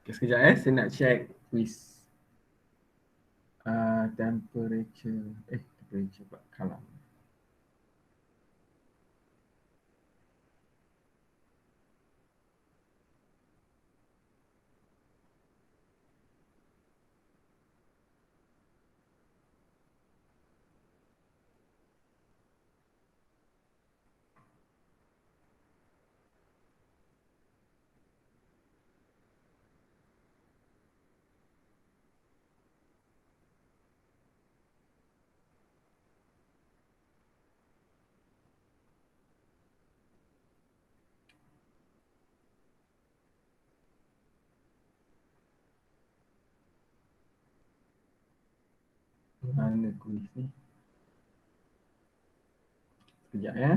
Okay, sekejap saya nak check quiz. Temperature pula, kalam. Mana quiz ni? Sekejap ya.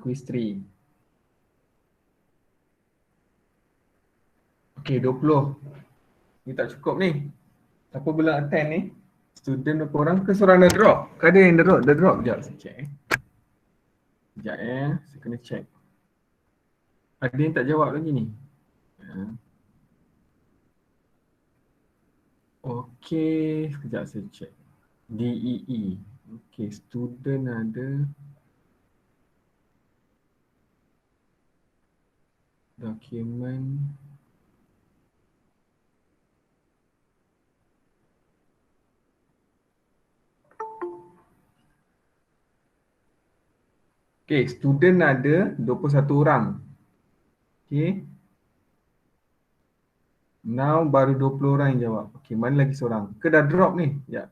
Quiz 3. Okay, 20. Ni tak cukup ni. Siapa belum attend ni? Student berapa orang ke seorang dah drop? Ada yang dah drop? Dah drop? Sekejap saya check Sekejap saya kena check. Ada yang tak jawab lagi ni? Okay, sekejap saya check. DEE. Okay, student ada. Document. Okay, student ada 21 orang. Okay. Now baru 20 orang yang jawab. Okay, mana lagi seorang? Ke dah drop ni? Ya.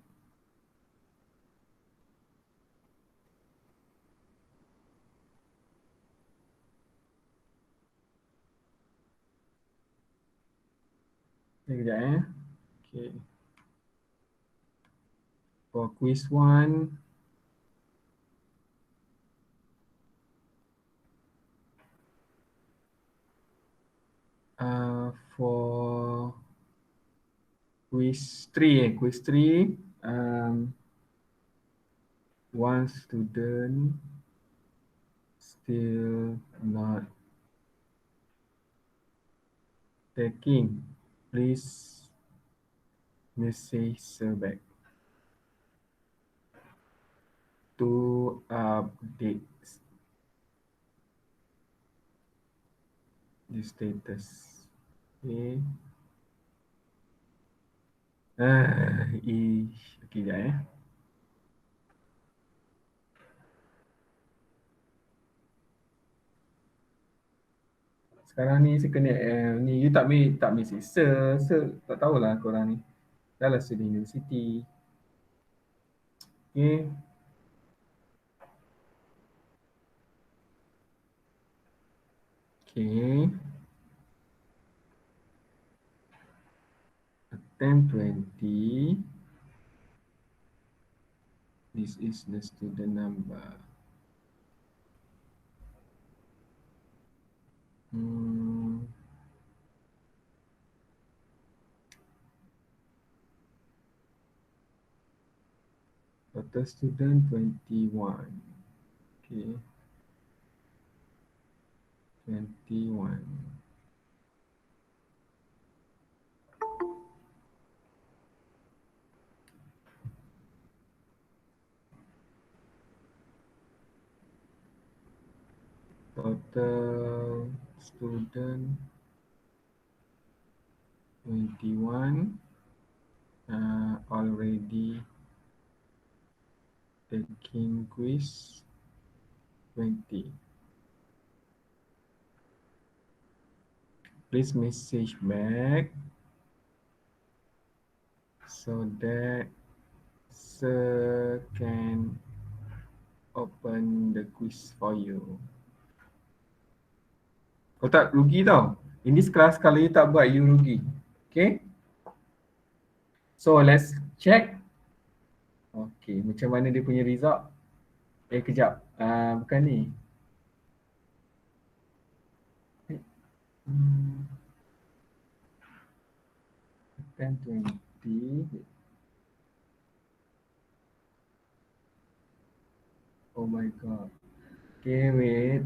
Sekejap Okay. For quiz 1. For quiz 3 quiz 3. One student still not taking. Please message her back to update the status. Okay. Okay, sekejap Sekarang ni saya kena ni you tak mesti tak tahulah korang ni. Dah lah student university. Okay. Okay. Attempt 20. This is the student number. Total student 21. Okay. 21. Total student 21. Already taking quiz 20. Please message back so that sir can open the quiz for you. Kau tak rugi tau. In this class kalau you tak buat, you rugi. Okay. So let's check. Okay, macam mana dia punya result? Kejap. Bukan ni. Attempt 20. Oh my god. Okay, wait.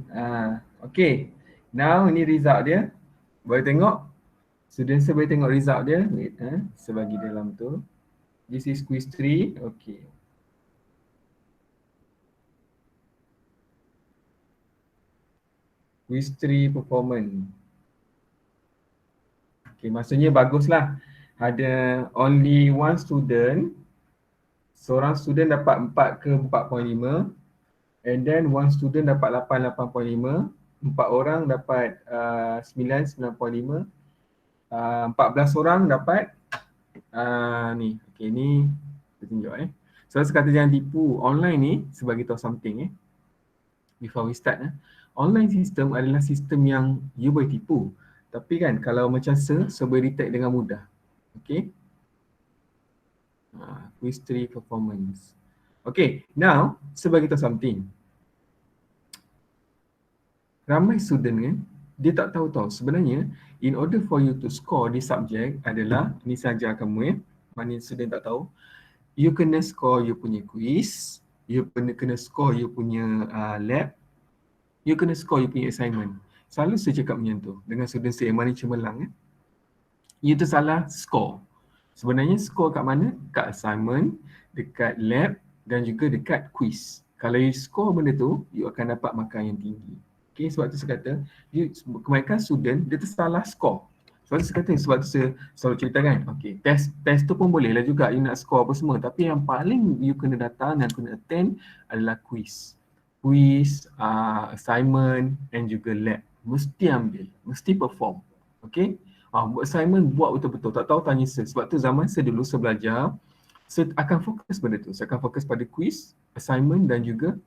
Okay. Now ini result dia. Boleh tengok? Student saya boleh tengok result dia. Wait, saya bagi dalam tu. This is quiz 3. Okay. Quiz 3 performance. Okay, maksudnya baguslah. Ada only one student. Seorang student dapat 4 ke 4.5. And then one student dapat 8, 8.5. 4 orang dapat 9, 9.5. 14 orang dapat ni. Okay, ni kita tunjuk So saya kata jangan tipu. Online ni sebagai tahu something before we start online system adalah sistem yang you boleh tipu. Tapi kan kalau macam saya boleh detect dengan mudah. Okay. Quiz 3 performance. Okay, now sebagai tahu something. Ramai student kan, dia tak tahu sebenarnya in order for you to score this subject adalah, ni saja kamu mana student tak tahu, you kena score you punya quiz, you kena score you punya lab, you kena score you punya assignment. Selalu saya cakap macam tu dengan student saya yang mana cemerlang you tu salah score. Sebenarnya score kat mana? Kat assignment, dekat lab dan juga dekat quiz. Kalau you score benda tu, you akan dapat markah yang tinggi. Okay, sebab tu saya kata, kebanyakan student, dia tersalah score. Sebab tu saya kata, sebab tu saya selalu cerita kan, okay, test tu pun boleh lah juga you nak score apa semua. Tapi yang paling you kena datang dan kena attend adalah quiz. Quiz, assignment and juga lab. Mesti ambil, mesti perform. Okay, buat assignment, buat betul-betul. Tak tahu tanya saya. Sebab tu zaman saya dulu, saya belajar, saya akan fokus pada tu. Saya akan fokus pada quiz, assignment dan juga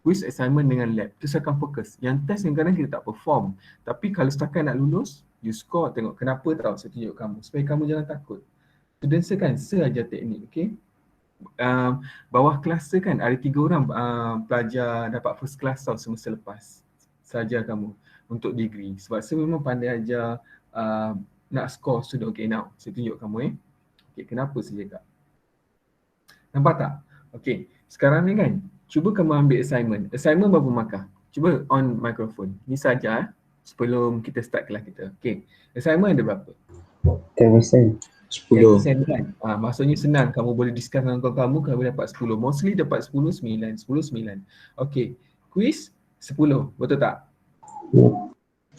quiz, assignment dengan lab. Tu saya akan fokus. Yang test yang kadang kita tak perform. Tapi kalau setakat nak lulus, you score, tengok kenapa tahu saya tunjuk kamu. Supaya kamu jangan takut. Student saya kan, saya ajar teknik, okay? Bawah kelas saya kan, ada 3 orang pelajar dapat first class tau semester lepas. Saya ajar kamu untuk degree. Sebab saya memang pandai ajar nak score student. Okay, now saya tunjuk kamu okay, kenapa saya cakap. Nampak tak? Okay, sekarang ni kan, cuba kamu ambil assignment. Assignment berapa markah? Cuba on microphone. Ni saja sebelum kita start kelas kita. Okay, assignment ada berapa? 10%. 10% kan? Maksudnya senang. Kamu boleh discuss dengan kawan kamu dapat 10. Mostly dapat 10, 9. 10, 9. Okay, quiz 10. Betul tak?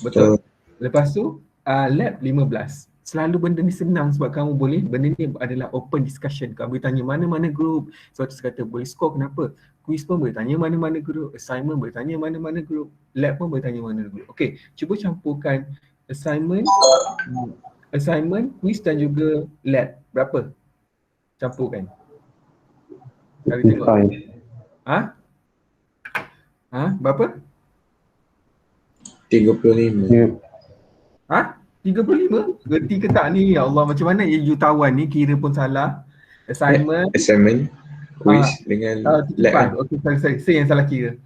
Betul. Lepas tu, lab 15. Selalu benda ni senang sebab kamu boleh, benda ni adalah open discussion. Kamu boleh tanya mana-mana group. Sebab tu saya kata boleh score kenapa? Quiz pun boleh tanya mana-mana group. Assignment boleh tanya mana-mana group. Lab pun boleh tanya mana-mana group. Okay, cuba campurkan assignment, quiz dan juga lab. Berapa? Campurkan. Kali tengok. Berapa? 35. 35? Gerti ke tak ni? Ya Allah, macam mana jutawan ni kira pun salah. Assignment, quiz dengan lab. Okay, sorry. Saya yang salah kira.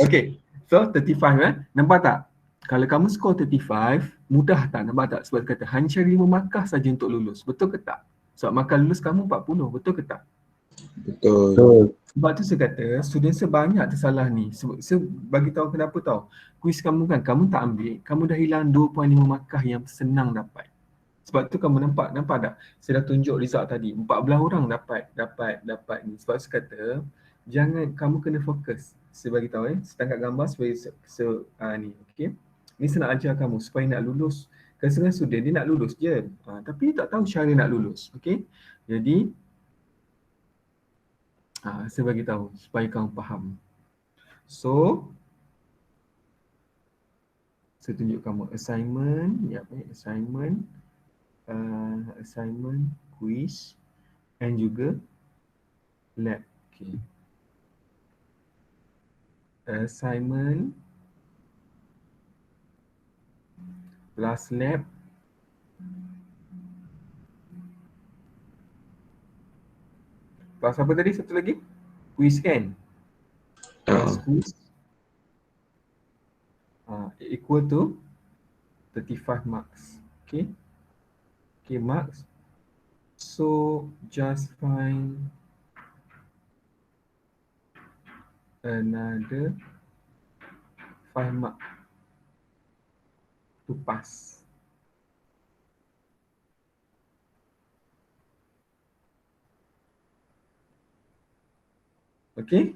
Okay, so 35 Nampak tak? Kalau kamu skor 35, mudah tak? Nampak tak? Sebab kata hanya 5 markah saja untuk lulus. Betul ke tak? Sebab markah lulus kamu 40. Betul ke tak? Betul. Sebab tu saya kata, student sebanyak tersalah ni. Saya bagi tahu kenapa tahu. Kuis kamu kan, kamu tak ambil, kamu dah hilang 2.5 markah yang senang dapat. Sebab tu kamu nampak tak? Saya dah tunjuk result tadi. 14 orang dapat ni. Sebab saya kata, jangan, kamu kena fokus. Saya bagi tahu setangkap gambar supaya ni, okey. Ni saya nak ajar kamu supaya nak lulus. Kadang-kadang student dia nak lulus je. Tapi dia tak tahu cara nak lulus, okey. Jadi saya bagi tahu supaya kamu faham. So, saya tunjuk kamu assignment, assignment, quiz and juga lab. Okay. Assignment plus lab plus apa tadi satu lagi? Quiz kan? Plus quiz equal to 35 marks. Okay. Okay, marks. So just find another 5 mark to pass. Okay?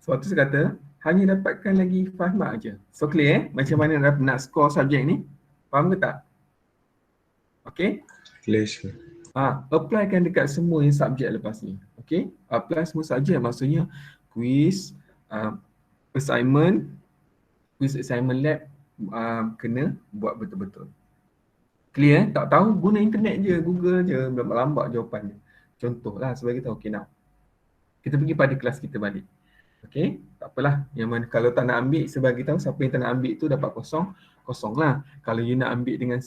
Sebab tu saya kata hanya dapatkan lagi 5 mark je. So clear macam mana nak score subjek ni? Faham ke tak? Okay? Clear sir. Applykan dekat semua yang subjek lepas ni. Okay? Apply semua subjek maksudnya quiz, assignment, quiz assignment lab kena buat betul-betul. Clear? Tak tahu guna internet je, Google je, lambat jawapan dia. Contohlah sebagai tahu. Okay, now kita pergi pada kelas kita balik. Okay, tak apalah. Yang mana kalau tak nak ambil, sebagai tahu siapa yang tak nak ambil tu dapat kosong, kosong lah. Kalau you nak ambil dengan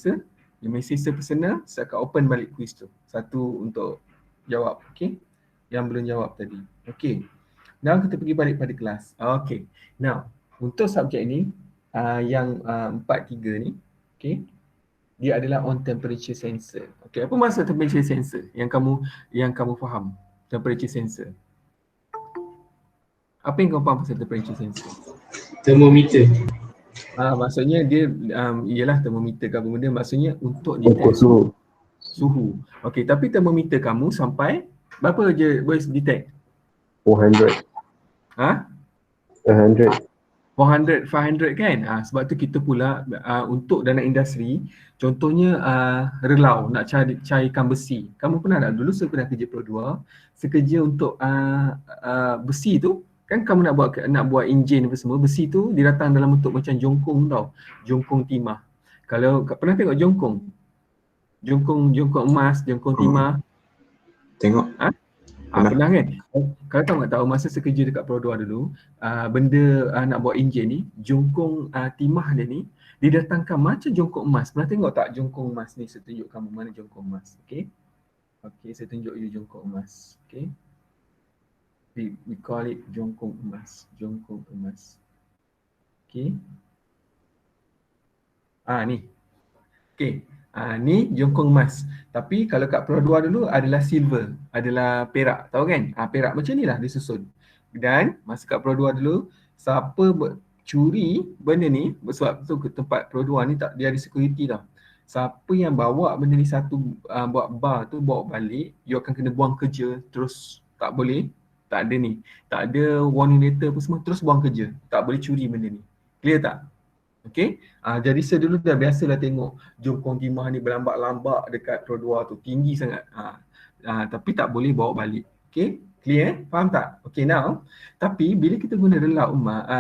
you mesej personal, saya akan open balik quiz tu. Satu untuk jawab, okay? Yang belum jawab tadi. Okay. Now kita pergi balik pada kelas. Okay. Now, untuk subjek ni, yang 4-3 ni, okay, dia adalah on temperature sensor. Okay, apa maksud temperature sensor? Yang kamu faham, temperature sensor. Apa yang kau faham pasal temperature sensor? Termometer. Maksudnya dia ialah termometer ke apa benda, maksudnya untuk detect suhu. Okey, tapi termometer kamu sampai berapa je boleh detect? 400. 100. 400, 500 kan? Sebab tu kita pula untuk dalam industri, contohnya relau, nak cairkan besi. Kamu pernah tak? Dulu saya pernah kerja Pro 2, sekerja untuk besi tu, kan kamu nak buat enjin apa semua, besi tu dia datang dalam bentuk macam jongkong tau. Jongkong timah. Kalau pernah tengok jongkong? Jongkong emas, jongkong timah. Tengok. Pernah kan? Kalau tak tahu masa saya kerja dekat Pro 2 dulu, benda nak buat enjin ni, jongkong timah dia ni didatangkan macam jongkong emas. Pernah tengok tak jongkong emas ni? Saya tunjuk kamu mana jongkong emas. Okey. Okey, saya tunjuk you jongkong emas. Okey. We call it jongkong emas. Jongkong emas. Okay. Ni. Okay. Ni jongkong emas. Tapi kalau kat Pro 2 dulu adalah silver. Adalah perak. Tahu kan? Perak macam ni lah dia susun. Dan masa kat Pro 2 dulu, siapa curi benda ni, sebab tu ke tempat Pro 2 ni dia ada security tau. Siapa yang bawa benda ni satu, buat bar tu, bawa balik, you akan kena buang kerja terus. Tak boleh. Tak ada ni. Tak ada warning letter apa semua, terus buang kerja. Tak boleh curi benda ni. Clear tak? Okay. Jadi saya dulu dah biasalah tengok jongkong timah ni berlambak-lambak dekat Pro 2 tu. Tinggi sangat. Tapi tak boleh bawa balik. Okay. Clear? Faham tak? Okay, now. Tapi bila kita guna relau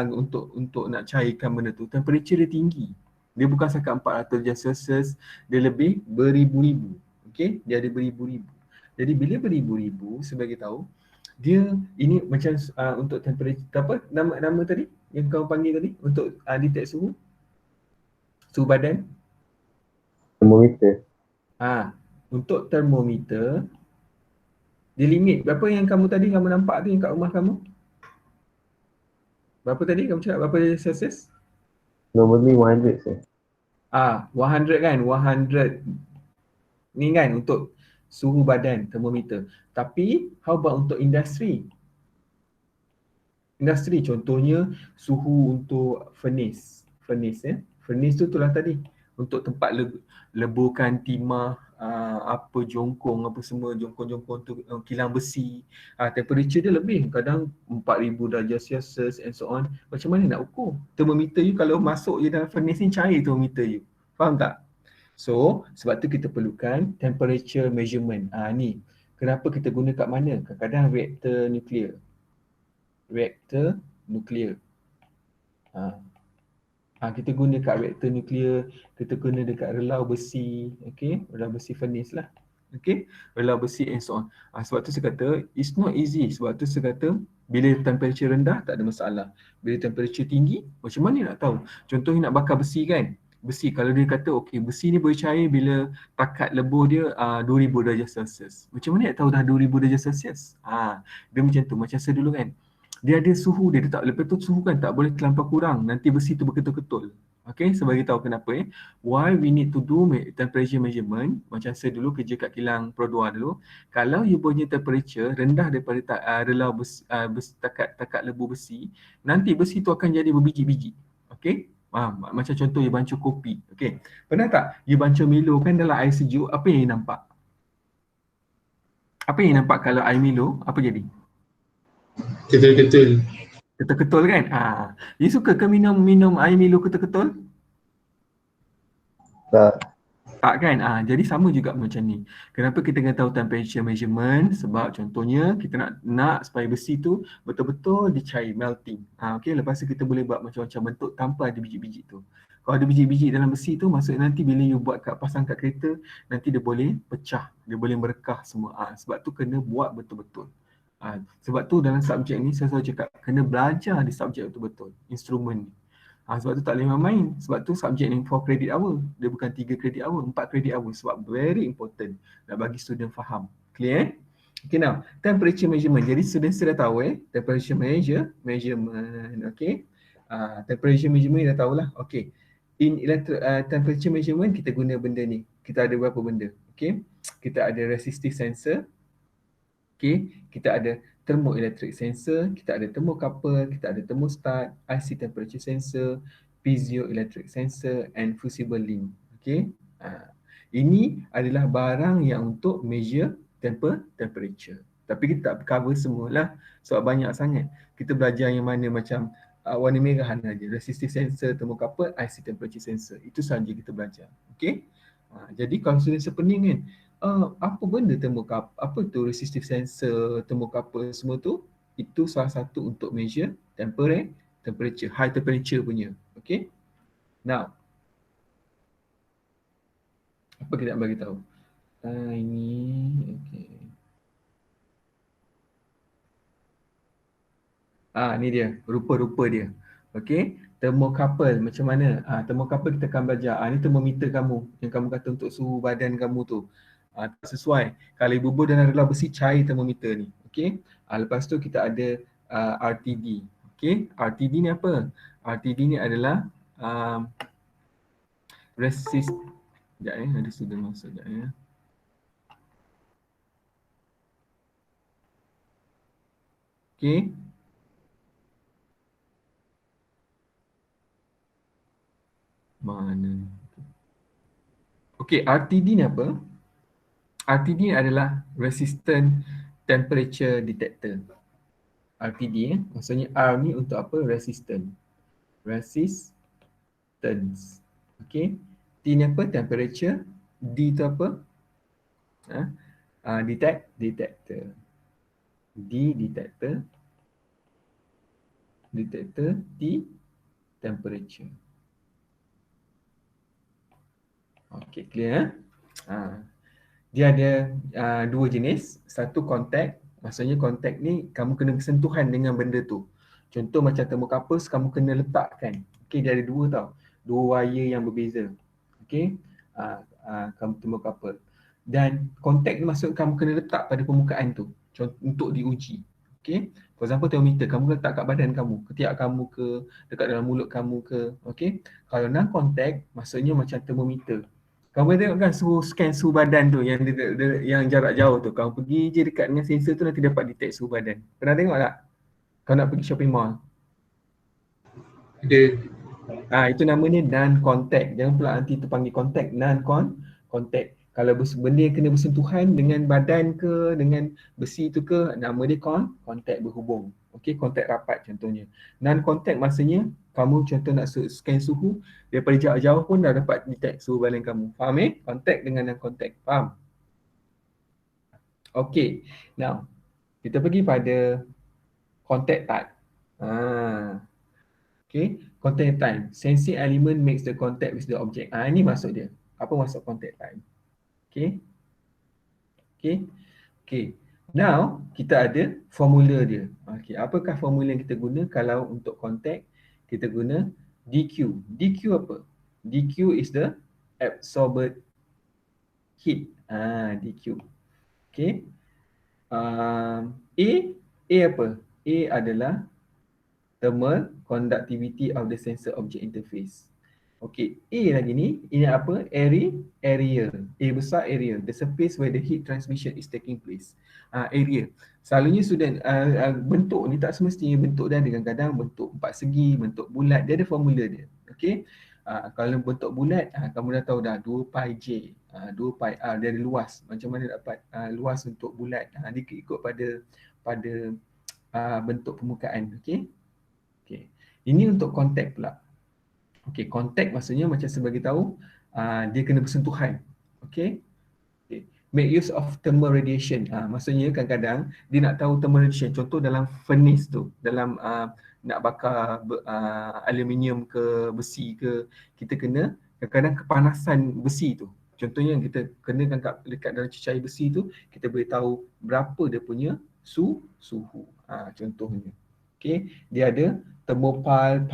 untuk nak cairkan benda tu, temperature dia tinggi. Dia bukan sekat 400 darjah Celsius. Dia lebih beribu-ribu. Okay. Dia ada beribu-ribu. Jadi bila beribu-ribu, sebagai tahu, dia ini macam untuk temperature, apa nama tadi yang kau panggil tadi untuk detect suhu badan? Termometer. Untuk termometer dia limit berapa yang kamu nampak tu yang kat rumah kamu? Berapa tadi kamu cakap berapa Celsius? Normally 100 sir. 100 kan? 100 ni kan untuk suhu badan termometer. Tapi how about untuk industri? Industri contohnya suhu untuk furnace. Furnace tu itulah tadi untuk tempat leburkan timah, apa jongkong apa semua, jongkong-jongkong tu kilang besi. Temperature dia lebih, kadang 4000 darjah Celsius and so on. Macam mana nak ukur? Termometer you kalau masuk je dalam furnace ni cair termometer you. Faham tak? So, sebab tu kita perlukan temperature measurement. Ni. Kenapa kita guna kat mana? Kadang-kadang reaktor nuklear. Reaktor nuklear. Kita guna kat reaktor nuklear, kita guna dekat relau besi, okay? Relau besi furnace lah. Okay? Relau besi and so on. Sebab tu saya kata, it's not easy. Sebab tu saya kata, bila temperature rendah tak ada masalah. Bila temperature tinggi, macam mana nak tahu? Contohnya nak bakar besi kan? Besi, kalau dia kata okey besi ni boleh cair bila takat lebur dia 2000 darjah Celsius. Macam mana nak tahu dah 2000 darjah Celsius? Dia macam tu, macam saya dulu kan. Dia ada suhu dia tak, lepas tu suhu kan tak boleh terlampau kurang, nanti besi tu berketul-ketul. Okay, sebagai tahu kenapa why we need to do temperature measurement. Macam saya dulu kerja kat kilang Pro 2 dulu. Kalau you punya temperature rendah daripada relau takat lebu besi, nanti besi tu akan jadi berbiji-biji. Okay, macam contoh you bancuh kopi. Okay, pernah tak you bancuh Milo kan dalam air sejuk, apa yang you nampak? Apa yang you nampak kalau air Milo, apa jadi? Ketul-ketul. Ketul-ketul kan? You suka ke minum air Milo ketul-ketul? Tak. Tak kan? Jadi sama juga macam ni. Kenapa kita kena tahu temperature measurement? Sebab contohnya kita nak supaya besi tu betul-betul dicair, melting. Okay, lepas tu kita boleh buat macam-macam bentuk tanpa ada biji-biji tu. Kalau ada biji-biji dalam besi tu, maksudnya nanti bila you buat pasang kat kereta, nanti dia boleh pecah, dia boleh merekah semua. Sebab tu kena buat betul-betul. Sebab tu dalam subjek ni saya selalu cakap, kena belajar di subjek betul-betul, instrumen ni. Sebab tu tak boleh main-main. Sebab tu subjek ni 4 credit hour. Dia bukan 3 credit hour, 4 credit hour. Sebab very important nak bagi student faham. Clear? Okay, now temperature measurement. Jadi student dah tahu temperature measurement. Okay. Temperature measurement dah tahulah. Okay. In temperature measurement kita guna benda ni. Kita ada berapa benda? Okay. Kita ada resistive sensor. Okay. Kita ada thermoelectric sensor, kita ada thermocouple, kita ada thermostat, IC temperature sensor, piezoelectric sensor and fusible link. Okay. Ini adalah barang yang untuk measure temperature. Tapi kita tak cover semualah sebab banyak sangat. Kita belajar yang mana macam warna merahan aja, resistive sensor, thermocouple, IC temperature sensor. Itu sahaja kita belajar. Okay. Jadi kalau student sepening kan, apa benda thermocouple, apa tu resistive sensor, thermocouple semua tu, itu salah satu untuk measure temperature, high temperature punya. Okay. Now, apa kita nak bagi tahu? Ini, okay. Ni dia, rupa-rupa dia. Okay, thermocouple macam mana? Thermocouple kita akan belajar. Ni termometer kamu, yang kamu kata untuk suhu badan kamu tu. Tak sesuai. Kalau bubur dalam relau besi, cair termometer ni. Okay, lepas tu kita ada RTD. Okay, RTD ni apa? RTD ni adalah resist. Sekejap ada student masuk sekejap ya. Okay. Mana? Okay, RTD ni apa? RTD adalah resistant temperature detector. RTD maksudnya R ni untuk apa? Resistance. Okay. T ni apa? Temperature. D tu apa? Detector. D detector. Detector. T temperature. Okay, clear? Dia ada dua jenis. Satu contact. Maksudnya contact ni kamu kena bersentuhan dengan benda tu. Contoh macam thermocouple kamu kena letakkan. Okay, dia ada dua tau. Dua wire yang berbeza. Okay. Kamu thermocouple. Dan contact ni maksud kamu kena letak pada permukaan tu. Untuk diuji. Okay. For example thermometer. Kamu letak kat badan kamu. Ketiak kamu ke. Dekat dalam mulut kamu ke. Okay. Kalau non-contact maksudnya macam thermometer. Kamu tengok kan scan suhu badan tu yang jarak jauh tu. Kamu pergi je dekat dengan sensor tu nanti dapat detect suhu badan. Pernah tengok tak? Kau nak pergi shopping mall. Ada. Itu namanya non-contact. Jangan pula nanti terpanggil contact, non-contact. Kalau benda yang kena bersentuhan dengan badan ke, dengan besi tu ke, nama dia contact berhubung. Okey, contact rapat contohnya. Non-contact maksudnya kamu contoh nak scan suhu, daripada jarak jauh pun dah dapat detect suhu badan kamu. Faham Contact dengan non-contact. Faham? Okey. Now, kita pergi pada contact type. Okay, contact type. Sensing element makes the contact with the object. Ini maksud dia. Apa maksud contact type? Okay. Okay. Now, kita ada formula dia. Okay, apakah formula yang kita guna kalau untuk contact? Kita guna DQ. DQ apa? DQ is the absorbed heat. DQ. Okay. A apa? A adalah thermal conductivity of the sensor object interface. Okey, A lagi ni, ini apa? Area. A besar area. The surface where the heat transmission is taking place. Area. Selalunya student, bentuk ni tak semestinya bentuk dia ada, kadang-kadang bentuk empat segi, bentuk bulat, dia ada formula dia. Okey. Kalau bentuk bulat, kamu dah tahu dah 2 pi J, 2 pi R, dia ada luas. Macam mana dapat luas untuk bulat? Dia ikut pada bentuk permukaan. Okey. Okey. Ini untuk kontak pula. Okey, contact maksudnya macam saya bagi tahu, dia kena bersentuhan. Okey. Okay. Make use of thermal radiation. Maksudnya kadang-kadang dia nak tahu thermal radiation. Contoh dalam furnace tu, dalam nak bakar aluminium ke besi ke, kita kena kadang-kadang kepanasan besi tu. Contohnya kita kenakan dekat dalam cecair besi tu, kita boleh tahu berapa dia punya suhu. Contohnya. Okay, dia ada thermopile,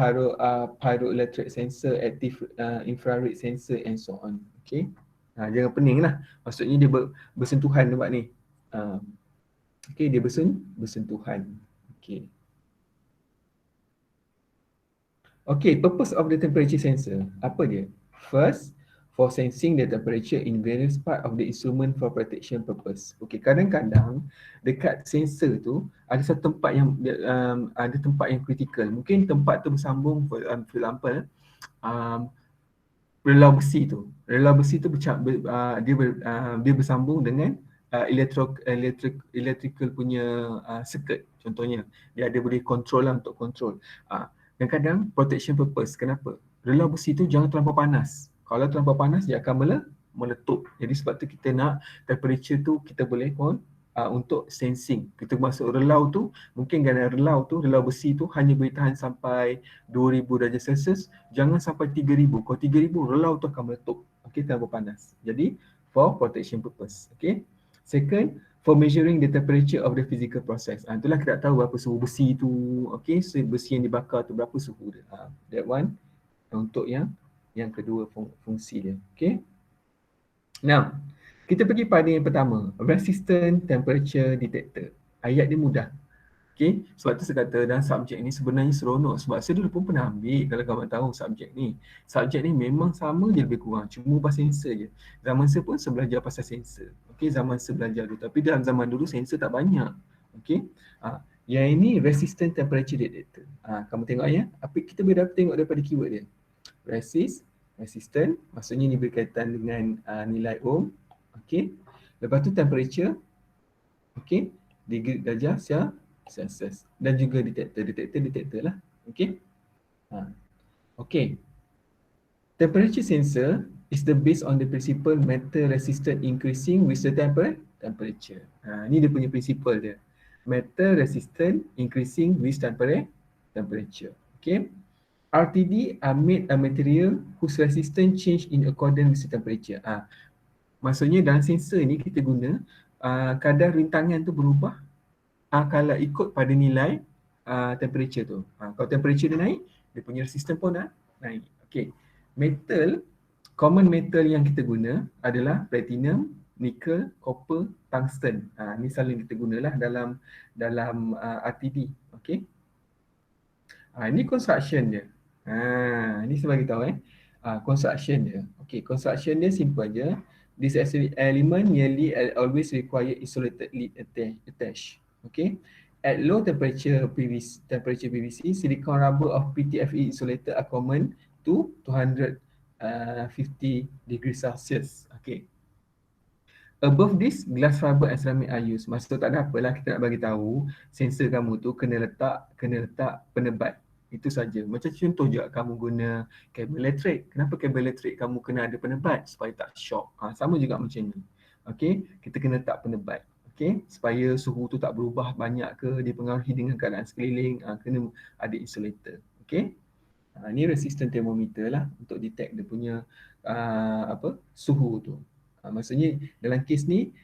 pyroelectric sensor, active infrared sensor and so on. Okay, jangan pening lah. Maksudnya dia bersentuhan nampak ni. Okay, dia bersentuhan. Okay. Okay, purpose of the temperature sensor. Apa dia? First, for sensing the temperature in various part of the instrument for protection purpose. Okay, kadang-kadang dekat sensor tu ada satu tempat yang ada tempat yang kritikal. Mungkin tempat tu bersambung, for example, relau besi tu. Relau besi tu dia bersambung dengan electrical punya circuit contohnya. Dia ada boleh control lah untuk control. Kadang-kadang protection purpose. Kenapa? Relau besi tu jangan terlampau panas. Kalau terlampau panas dia akan meletup. Jadi sebab tu kita nak temperature tu kita boleh untuk sensing. Kita masuk relau tu, mungkin kerana relau besi tu hanya boleh tahan sampai 2000 darjah Celsius, jangan sampai 3000. Kalau 3000 relau tu akan meletup. Okey, terlalu panas. Jadi for protection purpose. Okey. Second, for measuring the temperature of the physical process. Itulah kita tahu berapa suhu besi tu. Okey, besi yang dibakar tu berapa suhu dia. That one untuk yang kedua fungsi dia. Okey. Now, kita pergi pada yang pertama, resistant temperature detector. Ayat dia mudah. Okay, sebab tu saya kata dalam subjek ni sebenarnya seronok sebab saya dulu pun pernah ambil, kalau kamu tahu subjek ni. Subjek ni memang sama je lebih kurang, cuma pasal sensor je. Zaman saya pun saya belajar pasal sensor. Okay, zaman saya belajar dulu. Tapi dalam zaman dulu sensor tak banyak. Okay, yang ini resistant temperature detector. Kamu tengok ya, apa kita boleh tengok daripada keyword dia. Resistant, maksudnya ni berkaitan dengan nilai ohm. Okay, lepas tu temperature. Okay, degree darjah Celsius dan juga detector lah. Okey. Okey. Temperature sensor is the based on the principle metal resistance increasing with the temperature. Ni dia punya principle dia. Metal resistance increasing with temperature. Okey. RTD are made a material whose resistance change in accordance with the temperature. Maksudnya dalam sensor ni kita guna kadar rintangan tu berubah kalau ikut pada nilai temperature tu. Kalau temperature dia naik, dia punya resistance pun naik. Okey. Metal, common metal yang kita guna adalah platinum, nickel, copper, tungsten. Ni selalu kita gunalah dalam RTD. Okey. Ini construction dia. Ni saya bagi tahu construction dia. Okey, construction dia simple aja. This element nearly always require insulated lead attached. Okay. At low temperature PVC, silicon rubber of PTFE insulator are common to 250 degrees Celsius. Okay. Above this, glass fiber and ceramic are used. Maksud tak ada apalah, kita nak bagi tahu sensor kamu tu kena letak penebat. Itu saja. Macam contoh juga kamu guna kabel elektrik. Kenapa kabel elektrik kamu kena ada penebat? Supaya tak shock. Sama juga macam ni. Okay, kita kena letak penebat. Okay, supaya suhu tu tak berubah banyak ke, dipengaruhi dengan keadaan sekeliling, kena ada insulator. Okay, ni resistant thermometer lah untuk detect dia punya suhu tu. Maksudnya dalam kes ni,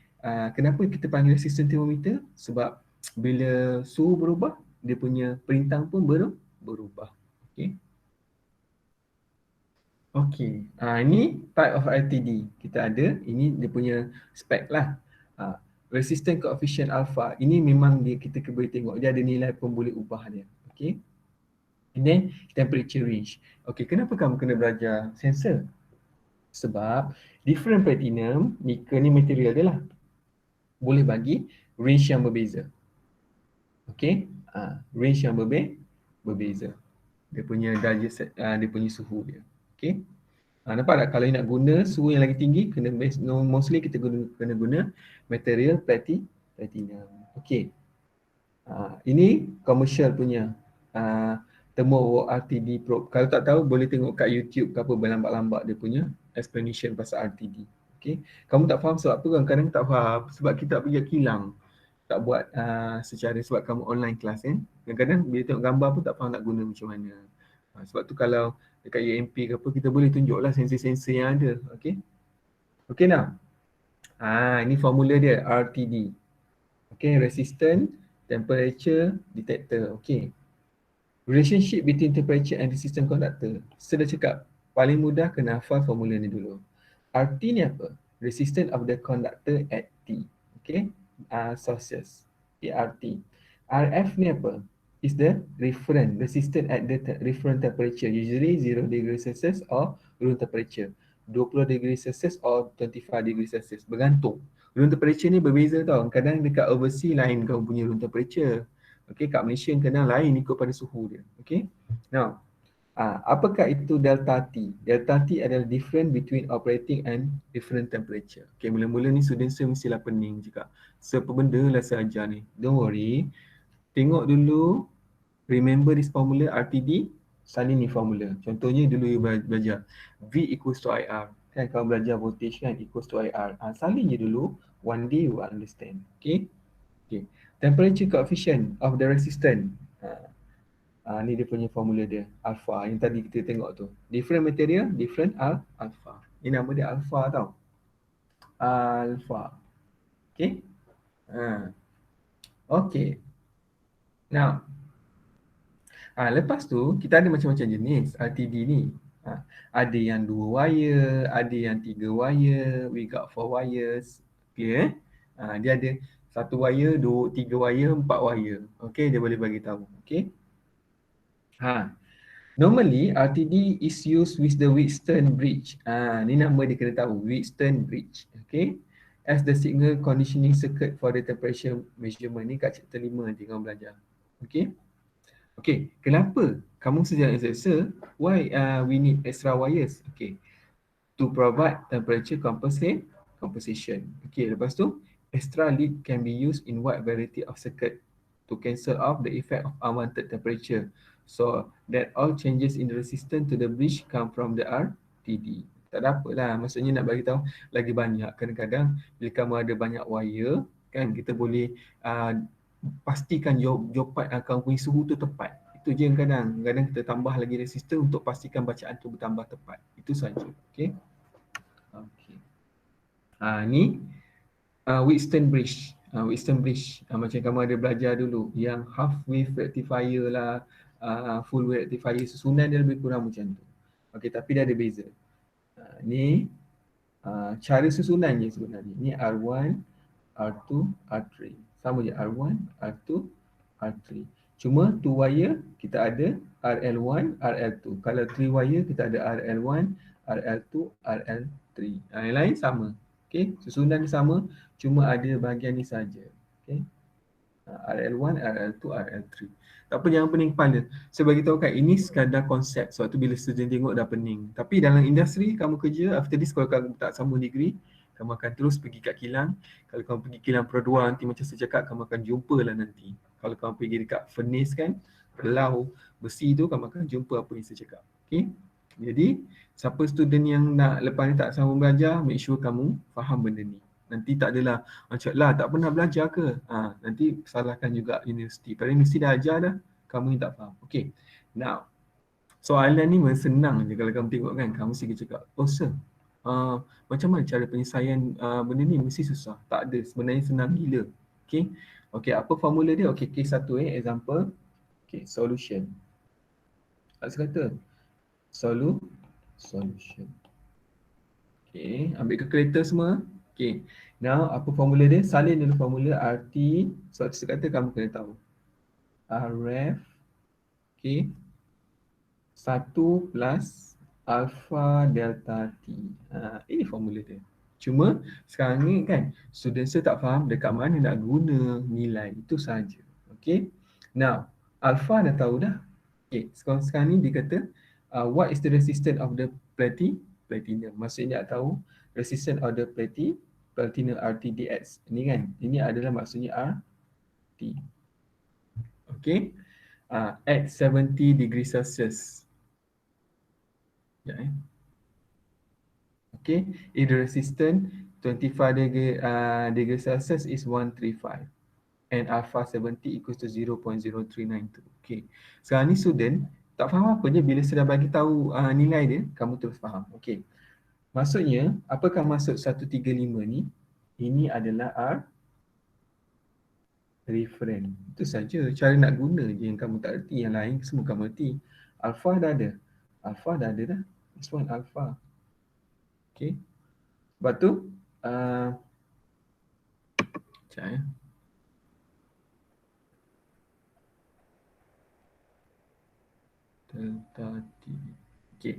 kenapa kita panggil resistant thermometer? Sebab bila suhu berubah, dia punya perintang pun berubah. Okay. Okay, ini type of RTD kita ada. Ini dia punya spec lah. Resistant coefficient alpha, ini memang kita boleh tengok dia ada nilai pun boleh ubah dia. Okay. And then temperature range. Okay, kenapa kamu kena belajar sensor? Sebab different platinum, nickel ni material dia lah. Boleh bagi range yang berbeza. Okay, range yang berbeza. Dia punya darjah, dia punya suhu dia. Okay. Nampak tak? Kalau nak guna suhu yang lagi tinggi, mostly kita kena guna material platinum. Okay. Ini commercial punya thermo RTD probe. Kalau tak tahu, boleh tengok kat YouTube ke apa, berlambat-lambat dia punya explanation pasal RTD. Okay. Kamu tak faham sebab apa? Kadang-kadang tak faham sebab kita tak pergi kilang. Tak buat secara sebab kamu online kelas kan. Kadang-kadang bila tengok gambar pun tak faham nak guna macam mana. Sebab tu kalau dekat UMP ke apa, kita boleh tunjuklah sensor-sensor yang ada. Okay. Okay now. Ini formula dia RTD. Okay, resistance, temperature, detector. Okay. Relationship between temperature and resistance conductor. Saya dah cakap, paling mudah kena hafal formula ni dulu. RT ni apa? Resistance of the conductor at T. Okay. Sources. RT. RF ni apa? Is the reference resistance at the reference temperature, usually 0 degree Celsius or room temperature, 20 degree Celsius or 25 degree Celsius, bergantung. Room temperature ni berbeza tau, kadang dekat overseas lain kau punya room temperature. Okay, kat Malaysia kadang lain ikut pada suhu dia. Okay, now apakah itu delta T? Delta T adalah difference between operating and different temperature. Okay, mula-mula ni student saya mestilah pening juga. Apa benda lah saya ajar ni. Don't worry. Tengok dulu, remember this formula RTD, salin ni formula. Contohnya dulu you belajar V equals to IR. Kan kalau belajar voltage kan equals to IR. Salin je dulu, one day you will understand. Okay. Okay. Temperature coefficient of the resistance. Ni dia punya formula dia, alpha yang tadi kita tengok tu. Different material, different alpha. Ini nama dia alpha tau. Alpha. Okay. Okay. Now, lepas tu kita ada macam-macam jenis RTD ni. Ada yang 2 wire, ada yang 3 wire, we got 4 wires. Clear? Dia ada 1 wire, 3 wire, 4 wire. Okay, dia boleh bagi tahu. Okay. Normally RTD is used with the Wheatstone bridge. Ni nama dia kena tahu, Wheatstone bridge. Okay. As the signal conditioning circuit for the temperature measurement. Ni kat chapter 5 nanti kamu belajar. Okay. Okay, kenapa kamu sejak exercise, why we need extra wires? Okay, to provide temperature compensation. Okay, lepas tu, extra lead can be used in wide variety of circuit to cancel off the effect of unwanted temperature. So, that all changes in the resistance to the bridge come from the RTD. Tak ada apa lah, maksudnya nak bagi tahu lagi banyak. Kadang-kadang bila kamu ada banyak wire, kan kita boleh pastikan jawapan kamu punya suhu tu tepat. Itu je yang kadang kita tambah lagi resistor untuk pastikan bacaan tu bertambah tepat. Itu saja. Okey. Okey. Ni Wheatstone bridge. Wheatstone bridge macam kamu ada belajar dulu yang half wave rectifier lah, full wave rectifier, susunan dia lebih kurang macam tu. Okey, tapi dia ada beza. Ni cara susunan je sebenarnya. Ni R1, R2, R3. Sama je R1, R2, R3. Cuma 2 wire kita ada RL1, RL2. Kalau 3 wire kita ada RL1, RL2, RL3. Yang lain sama. Okey, susunan dia sama, cuma ada bahagian ni saja. Okey. RL1, RL2, RL3. Tak apa, jangan pening kepala. Saya bagi tahu kan ini sekadar konsep. Sebab tu bila student tengok dah pening. Tapi dalam industri kamu kerja, after this kalau kamu tak sambung degree, kamu akan terus pergi kat kilang. Kalau kamu pergi kilang Pro 2 nanti macam saya cakap, kamu akan jumpa lah nanti. Kalau kamu pergi dekat furnace kan, pelau besi tu, kamu akan jumpa apa yang saya cakap. Okay. Jadi, siapa student yang nak lepas ni tak sambung belajar, make sure kamu faham benda ni. Nanti tak adalah macam lah tak pernah belajar ke? Nanti salahkan juga universiti. Padahal universiti dah ajar dah, kamu yang tak faham. Okay. Now, soalan ni memang senang je kalau kamu tengok kan. Kamu mesti cakap, oh sir, macam mana cara penyelesaian benda ni? Mesti susah. Tak ada, sebenarnya senang gila. Okay. Okay, apa formula dia? Okay, case satu example. Okay, solution. Saya kata, solution. Okay, ambil calculator semua. Okay, now apa formula dia? Salin dulu formula RT. So saya kata kamu kena tahu RF. Okay, 1 plus alpha delta T. Ini formula dia. Cuma sekarang ni kan, student saya tak faham dekat mana nak guna nilai. Itu saja. Okay. Now, alpha dah tahu dah. Okay. Sekarang ni dia kata, what is the resistance of the platinum? Maksudnya nak tahu resistance of the platinum RTDX. Ini kan, ini adalah maksudnya RT. Okay. At 70 degree Celsius. Yeah. Okay, if the resistance 25 degree Celsius is 135 and alpha 70 equals to 0.0392. Okay, sekarang ni student tak faham apa je bila saya dah bagi tahu nilai dia, kamu terus faham. Okay, maksudnya apakah maksud 135 ni? Ini adalah R reference. Itu saja, cara nak guna je yang kamu tak erti, yang lain semua kamu erti. Alpha dah ada. Alpha dah ada dah. This one alpha. Okay. Lepas tu, sekejap ya. Delta T. Okay.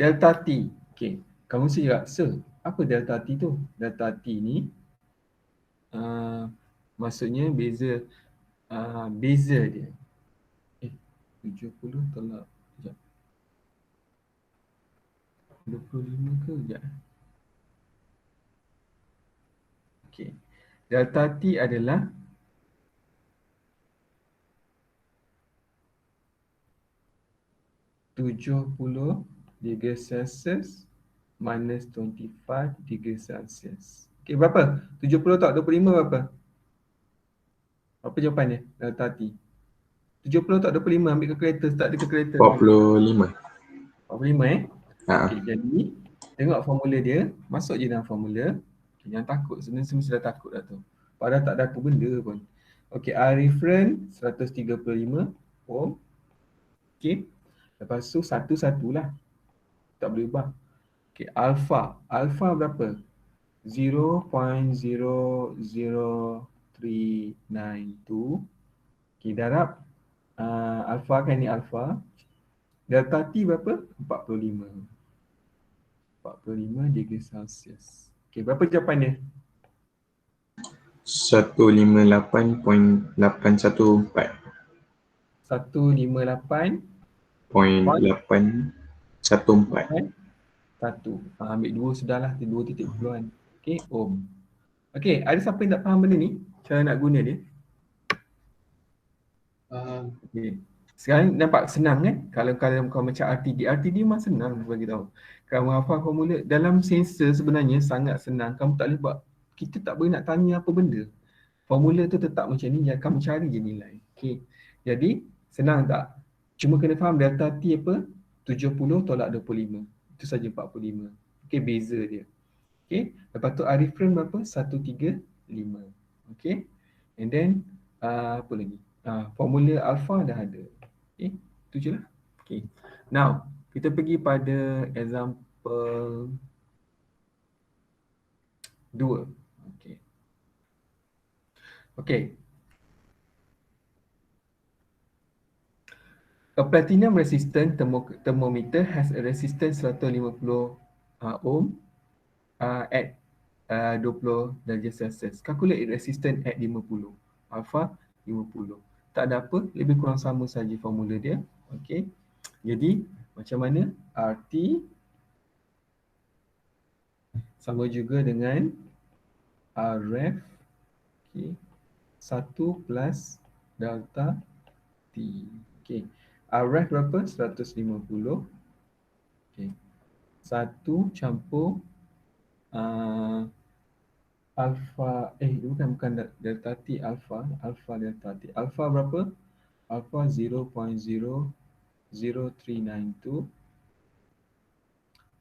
Delta T. Okay. Kamu cakap, sir, apa delta T tu? Delta T ni, maksudnya beza dia. 70 tolak, sekejap. 25 ke? Sekejap. Okay. Delta T adalah -70 degree Celsius minus 25 degree Celsius. Okay, berapa? 70 tak 25 berapa? Apa jawapan dia? Delta T. 70 tak 25, ambil kalkulator, start ada kalkulator. 45. 45 Ha. Okay, jadi tengok formula dia, masuk je dalam formula. Okay, jangan takut, sebenarnya mesti dah takut dah tu. Padahal tak ada apa benda pun. Okay, R reference 135 ohm. Okay, lepas tu satu-satu lah. Tak boleh ubah. Okay, alpha. Alpha berapa? 0.00392. Okay, darab. Alpha kan ni alpha. Delta T berapa? 45. 45 degree Celsius. Okay, berapa jawapan dia? 158.814. 158.814. 1. Ambil 2 sudahlah, 2 titik puluhan. Okay, ohm. Okay, ada siapa yang tak faham benda ni? Cara nak guna dia? Okay. Sekarang nampak senang kan? Kalau kau macam RTD memang senang bagi tahu. Kamu hafal formula dalam sensor sebenarnya sangat senang. Kamu tak boleh buat, kita tak boleh nak tanya apa benda. Formula tu tetap macam ni, yang kamu cari je nilai. Okay. Jadi senang tak? Cuma kena faham delta T apa? 70 tolak 25. Itu saja 45. Okay, beza dia. Okay. Lepas tu R reference berapa? 135. Okay. And then apa lagi? Formula alpha dah ada. Okay, itu je lah. Okay. Now, kita pergi pada example 2. Okay. Okay. A platinum resistant thermometer has a resistance 150 ohm at 20 darjah Celsius. Calculate resistance at 50. Alpha 50. Tak ada apa, lebih kurang sama saja formula dia. Okey. Jadi macam mana? RT sama juga dengan RF. Okey. 1 plus delta T. Okey. RF berapa? 150. Okey. 1 campur alpha, bukan delta T, alpha delta T. Alpha berapa? Alpha 0.00392.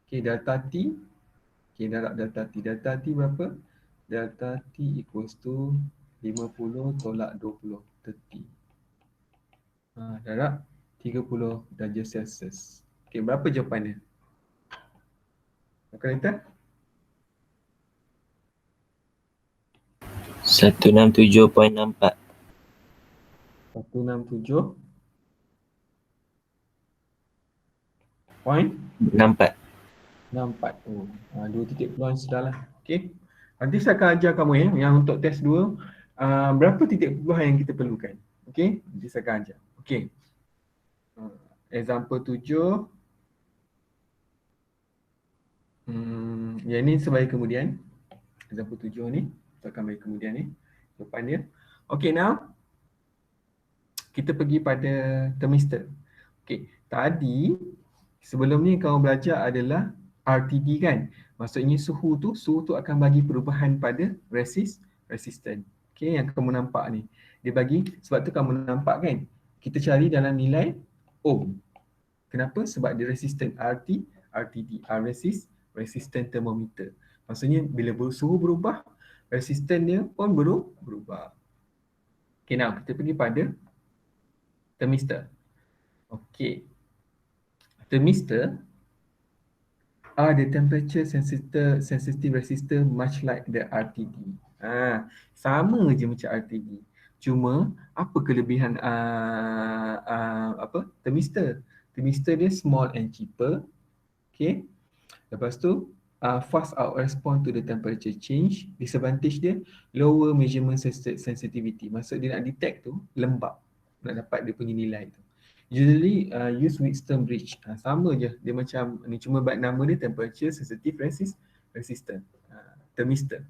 Okay, delta T. Okay, darab delta T. Delta T berapa? Delta T equals to 50 tolak 20, 30. Darab 30 darjah Celsius. Okay, berapa jawapan dia? Kalkulator? 167.64. 167. Point 64. 64. Oh, 2 titik peluang sudah lah. Okay. Nanti saya akan ajar kamu ya, yang untuk test 2, berapa titik peluang yang kita perlukan. Okay, nanti saya akan ajar. Okay. Example 7. Yang ni sebagai kemudian. Example 7 ni, kita akan bagi kemudian ni. Depan dia. Okay, now. Kita pergi pada thermistor. Okay, tadi sebelum ni kau belajar adalah RTD kan. Maksudnya suhu tu akan bagi perubahan pada resistan. Okay, yang kamu nampak ni. Dia bagi, sebab tu kamu nampak kan. Kita cari dalam nilai ohm. Kenapa? Sebab dia resistan RTD, resistan thermometer. Maksudnya bila suhu berubah, resistan dia pun berubah. Okay, now kita pergi pada thermistor. Okay. Thermistor are the temperature sensitive resistor much like the RTD. Sama je macam RTD. Cuma apa kelebihan thermistor? Thermistor dia small and cheaper. Okay. Lepas tu fast out respond to the temperature change. Disadvantage dia lower measurement sensitivity. Maksud dia nak detect tu lembab. Nak dapat dia punya nilai tu. Usually use Wheatstone bridge. Sama je. Dia macam ni, cuma nama dia temperature sensitive resistant. Thermistor.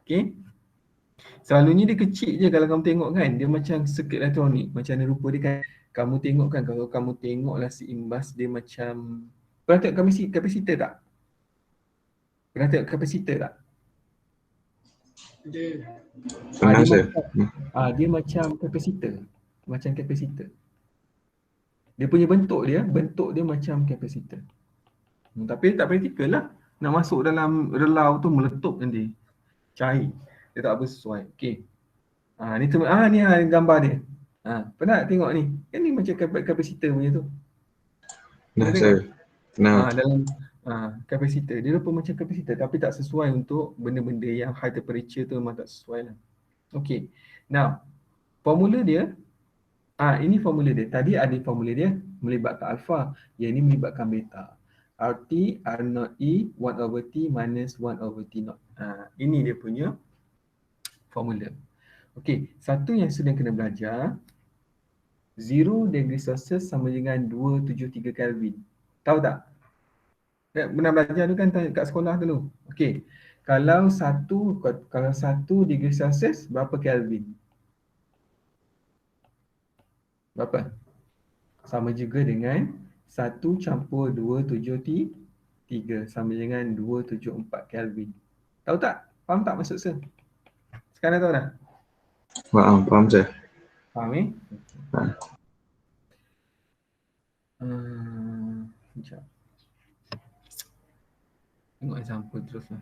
Okay. Selalunya dia kecil je kalau kamu tengok kan. Dia macam circuit elektronik. Macam mana rupa dia kan. Kamu tengok kan, kalau kamu tengoklah seimbas dia macam, pernah tengok kapasitor tak? Pernah tengok kapasitor tak? Pernah Dia saya. macam, dia macam kapasitor. Macam kapasitor. Dia punya bentuk dia macam kapasitor. Tapi tak praktikal lah. Nak masuk dalam relau tu meletup nanti. Cair. Dia tak bersesuai. Okey. Ni gambar dia. Pernah tengok ni? Kan ni macam kapasitor punya tu. Pernah Pernah saya. tengok? Pernah. Dalam kapasitor. Dia rupa macam kapasitor tapi tak sesuai untuk benda-benda yang high temperature tu, memang tak sesuai lah. Okey. Now, formula dia, ini formula dia. Tadi ada formula dia melibatkan alpha. Yang ini melibatkan beta. RT, R0 E, 1/T minus 1/T0. Ini dia punya formula. Okey, satu yang sedang kena belajar, 0 degree Celsius sama dengan 273 Kelvin. Tahu tak? Pernah belajar tu kan kat sekolah dulu. Okey. Kalau 1 degree Celsius berapa Kelvin? Berapa? Sama juga dengan 1 campur 273 sama dengan 274 Kelvin. Tahu tak? Faham tak maksud saya? Sekarang tahu dah? Faham saya. Faham Sekejap. Tengok example terus lah.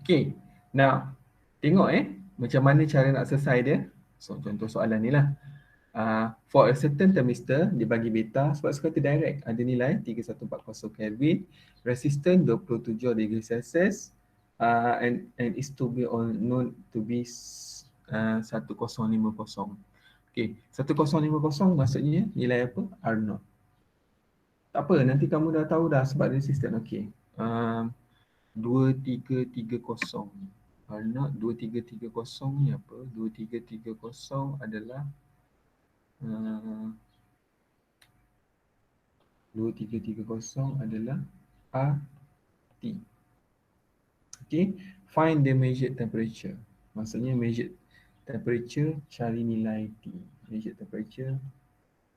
Okay. Now, tengok macam mana cara nak selesai dia. So, contoh soalan ni lah. For a certain thermistor, dia bagi beta sebab suka direct. Ada nilai 3140 Kelvin, resistance 27 degree Celsius, and is to be known to be 1050. Okay, 1050 maksudnya nilai apa? R0. Tak apa, nanti kamu dah tahu dah sebab resistance. Okay. 2330. R0 2330 ni apa? 2330 adalah 2330 adalah RT. Okay, find the measured temperature. Maksudnya measured temperature, cari nilai T. Measured temperature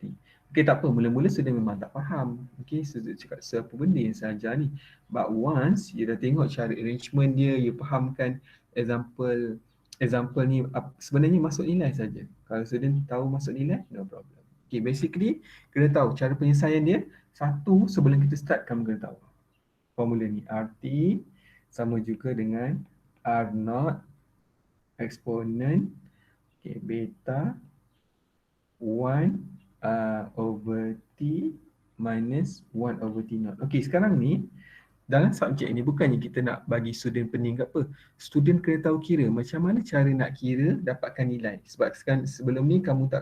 T. Okay, tak apa, mula-mula sudah memang tak faham. Okay, saya cakap apa benda yang saya ajar ni. But once you dah tengok cara arrangement dia, you fahamkan example ni, sebenarnya masuk nilai saja. Kalau student tahu masuk nilai, no problem. Okay, basically kena tahu cara penyelesaian dia. Satu, sebelum kita start kamu kena tahu formula ni. RT sama juga dengan R0 eksponen beta 1 over T minus 1/T0. Okay, sekarang ni dalam subjek ni bukannya kita nak bagi student pening ke apa. Student kena tahu kira macam mana cara nak kira dapatkan nilai. Sebab sekarang sebelum ni kamu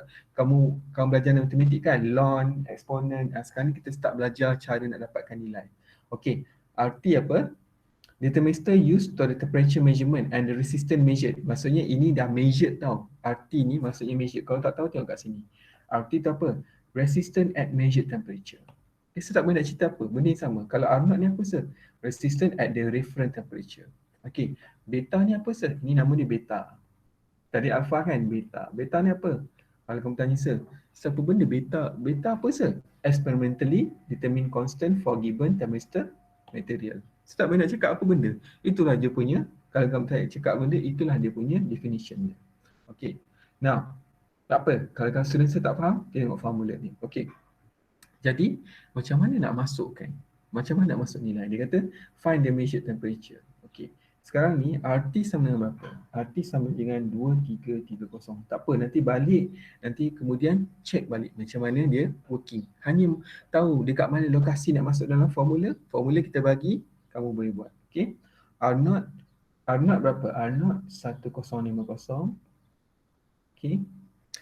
belajar matematik kan, ln, eksponen. Sekarang ni kita start belajar cara nak dapatkan nilai. Okey, arti apa? Determinister used to the temperature measurement and the resistance measured. Maksudnya ini dah measured tau. Arti ni maksudnya measured. Kalau tak tahu tengok kat sini. Arti tu apa? Resistance at measured temperature. Saya tak boleh nak cerita apa. Benda yang sama. Kalau R0 ni apa sir? Resistance at the reference temperature. Okey. Beta ni apa sir? Ni nama dia beta. Tadi alpha kan? Beta. Beta ni apa? Kalau kamu tanya sir, siapa benda beta? Beta apa sir? Experimentally determine constant for given thermistor material. Saya tak boleh nak cakap apa benda. Itulah dia punya, kalau kamu tak cakap benda, itulah dia punya definition dia. Okey. Now, tak apa. Kalau student saya tak faham, dia tengok formula ni. Okey. Jadi, macam mana nak masukkan? Macam mana nak masuk nilai? Dia kata, find the measured temperature. Okey. Sekarang ni, RT sama dengan berapa? RT sama dengan 2330. Tak apa, nanti balik, nanti kemudian check balik macam mana dia working. Hanya tahu dekat mana lokasi nak masuk dalam formula. Formula kita bagi, kamu boleh buat. Okey. R0 berapa? R0 1050. Okey.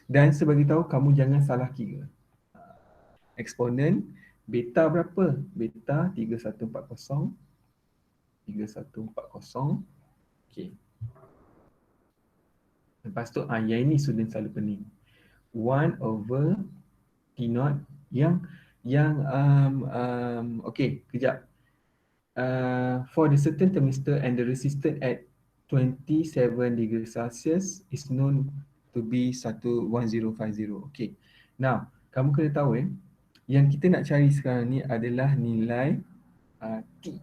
Dan sebagai tahu, kamu jangan salah kira. Eksponen beta berapa? Beta 3140. 3140. Okey. Lepas tu yang ini student selalu pening. 1 over T0 yang okey, kejap. For the certain thermistor and the resistance at 27 degrees Celsius is known to be 1050. Okey. Now, kamu kena tahu yang kita nak cari sekarang ni adalah nilai T.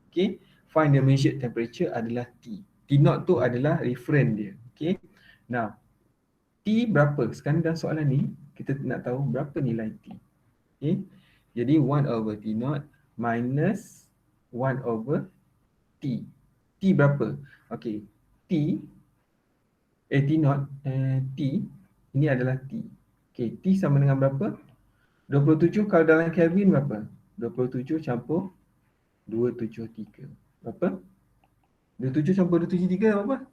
Okey. Find the measured temperature adalah T. T0 tu adalah reference dia. Okey. Now, T berapa? Sekarang dalam soalan ni kita nak tahu berapa nilai T. Okey. Jadi 1 over T0 minus 1 over T. T berapa? Okey. T0 T ini adalah T. Okey, T sama dengan berapa? 27 kalau dalam Kelvin berapa? 27 campur 273. Berapa? 27 campur 273 berapa?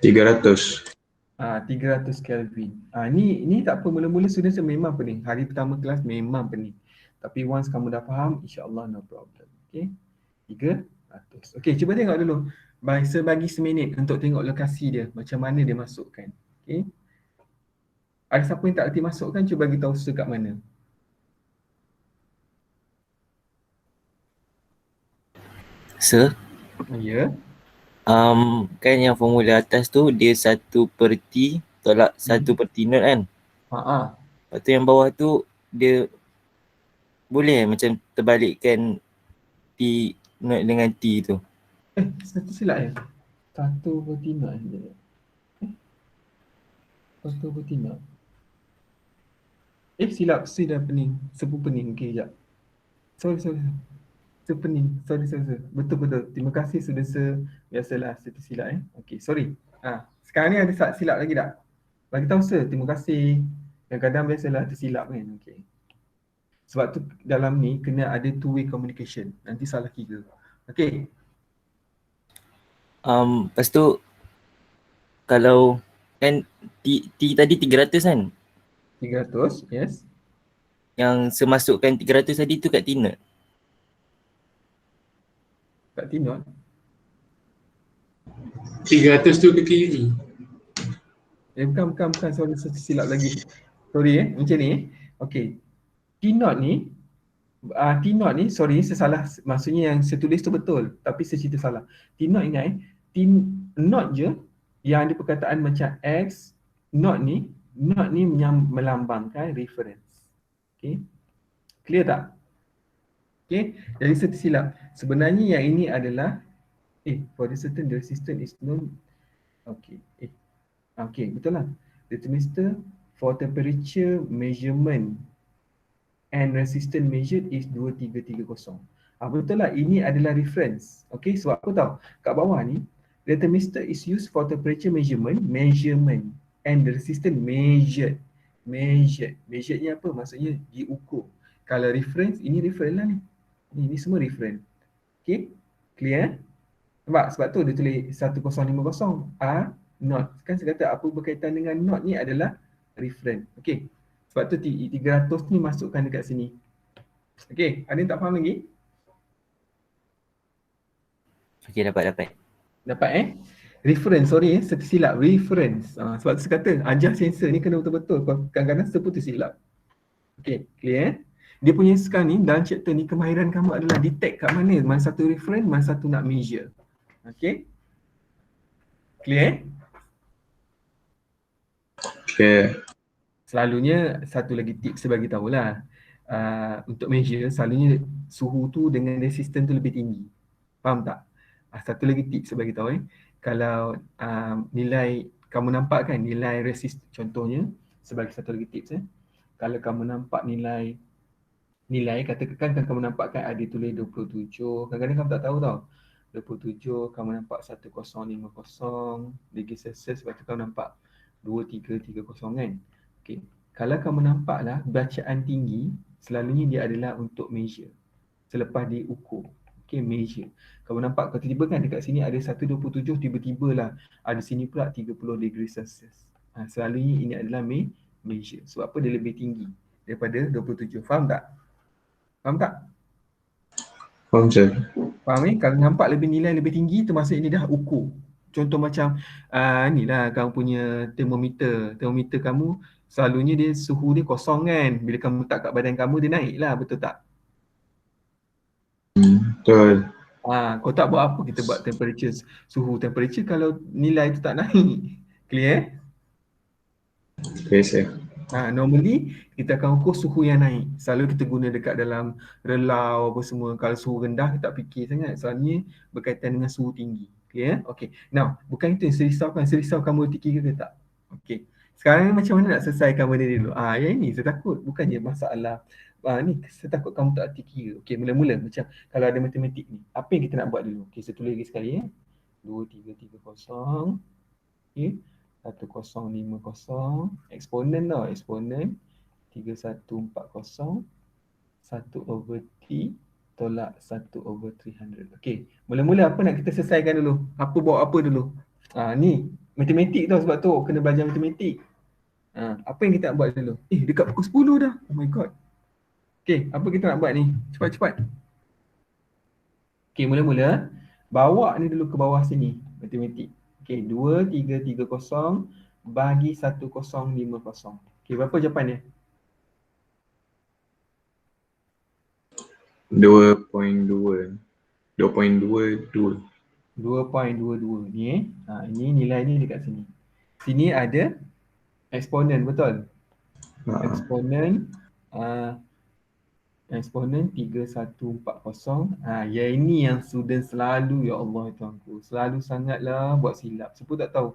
300. 300 Kelvin. Ni tak apa, mula-mula student memang pening. Hari pertama kelas memang pening. Tapi once kamu dah faham, insya-Allah no problem. Okey. 300. Okey, cuba tengok dulu. Bagi seminit untuk tengok lokasi dia, macam mana dia masukkan. Okey. Ada siapa yang tak reti masukkan, cuba bagi tahu kat mana. Sir, Ya. kan yang formula atas tu dia 1/T tolak 1/T0 kan? Lepas tu yang bawah tu dia boleh macam terbalikkan T0 dengan T tu. Satu silap ya? 1/T0 je. 1/T0. Silap, dah pening. Sepu pening. Okey, sekejap. Sorry. Sepening. Sorry. Betul. Terima kasih sudah biasalah saya tersilap Okey, sorry. Sekarang ni ada silap lagi tak? Bagi tahu sir, terima kasih. Kadang-kadang biasalah tersilap kan. Okey. Sebab tu dalam ni kena ada two-way communication. Nanti salah kira. Okey. Lepas tu kalau kan T tadi 300 kan? 300, yes. Yang semasukkan 300 tadi tu kat T0. Kat T0. 300 tu ke kiri. Bukan. Sorry, saya silap lagi. Sorry macam ni Okey. T0 ni, sorry, saya salah. Maksudnya yang saya tulis tu betul. Tapi saya cerita salah. T0 ingat T0 je yang ada perkataan macam X. Not ni yang melambangkan reference. Okey. Clear tak? Okey. Jadi saya tersilap. Sebenarnya yang ini adalah for the certain the resistance is known. Okey. Okey, betul lah. The thermistor for temperature measurement and resistance measured is 2330. Betul lah, ini adalah reference. Okey, sebab apa tahu? Kat bawah ni, the thermistor is used for temperature measurement and the resistance measured. Measurednya apa? Maksudnya diukur. Kalau reference, ini reference lah ni. Ni semua reference. Okay, clear? Nampak? Sebab tu dia tulis 1050 R not. Kan saya kata apa berkaitan dengan not ni adalah reference. Okay, sebab tu 300 ni masukkan dekat sini. Okay, ada yang tak faham lagi? Okay, dapat. Dapat reference, sorry tersilap, reference. Sebab tu saya kata ajar sensor ni kena betul-betul, kadang-kadang terputus silap. Okay, clear? Dia punya sekarang ni dalam chapter ni kemahiran kamu adalah detect kat mana satu reference, mana satu nak measure. Okay, clear? Okay. Selalunya satu lagi tips saya bagi tahulah. Untuk measure selalunya suhu tu dengan resistance tu lebih tinggi. Faham tak? Satu lagi tips saya bagi tahu kalau nilai kamu nampak kan nilai resist, contohnya sebagai satu lagi tips kalau kamu nampak nilai katakan kamu nampak kan ada tulis 27, kadang-kadang kamu tak tahu tau. 27 kamu nampak 1050 degree Celsius, sebab tu kamu nampak 2330 kan. Okey, kalau kamu nampaklah bacaan tinggi, selalunya dia adalah untuk measure. Selepas diukur, okey, measure. Kamu nampak kalau tiba-tiba kan dekat sini ada 127, tiba-tiba lah ada sini pula 30 degree Celsius. Selalunya ini adalah measure. Sebab apa? Dia lebih tinggi daripada 27. Faham tak? Faham tak? Faham je. Faham Kalau nampak nilai lebih tinggi, termasuk ini dah ukur. Contoh macam ni lah kamu punya termometer. Termometer kamu selalunya dia suhu dia kosong kan. Bila kamu letak kat badan kamu dia naik lah, betul tak? Betul. Kau tak buat apa, kita buat temperature kalau nilai tu tak naik. Clear? Okay, saya. Normally kita akan ukur suhu yang naik. Selalu kita guna dekat dalam relau apa semua. Kalau suhu rendah kita tak fikir sangat. Soalnya berkaitan dengan suhu tinggi. Okay, okay. Now, bukan itu yang saya risaukan. Saya risau kamu RT3 ke tak? Okay. Sekarang ni macam mana nak selesaikan benda ni dulu? Yang ini saya takut. Bukannya masalah. Ni saya takut kamu tak RT3. Okay, mula-mula macam kalau ada matematik ni. Apa yang kita nak buat dulu? Okay, saya tulis lagi sekali 2330. Okay. 1050 eksponen tau, eksponen 3140 1/T tolak 1/300. Okey, mula-mula apa nak kita selesaikan dulu? Buat apa dulu? Ni matematik tau, sebab tu kena belajar matematik. Apa yang kita nak buat dulu? Dekat pukul 10 dah. Oh my god. Okey, apa kita nak buat ni? Cepat-cepat. Okey, mula-mula bawa ni dulu ke bawah sini, matematik. Okey, 2330 bagi 1050. Okey, berapa jawapan dia? 2.22. 2.22. 2.22 ni ini nilai ni dekat sini. Sini ada eksponen, betul? Eksponen eksponen 3140. Yang ini yang student selalu, ya Allah tuanku, selalu sangatlah buat silap. Siapa tak tahu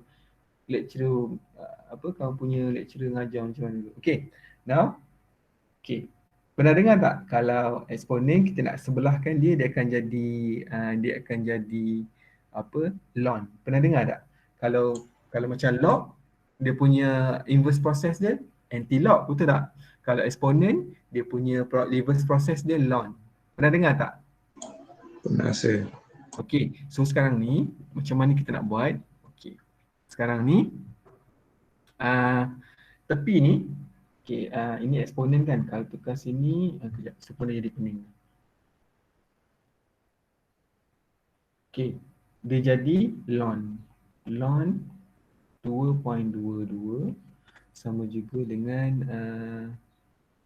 lecturer kamu punya lecturer ngajar macam mana dulu. Okey. Now, okey. Pernah dengar tak kalau eksponen kita nak sebelahkan dia akan jadi ln. Pernah dengar tak? Kalau macam log, dia punya inverse process dia anti-log, betul tak? Kalau eksponen, dia punya inverse process dia ln. Pernah dengar tak? Pernah saya. Okey, so sekarang ni macam mana kita nak buat? Okey. Sekarang ni tepi ni, okey, ini eksponen kan. Kalau tukar sini, kejap, eksponen jadi pening. Okey, dia jadi ln 2.22 sama juga dengan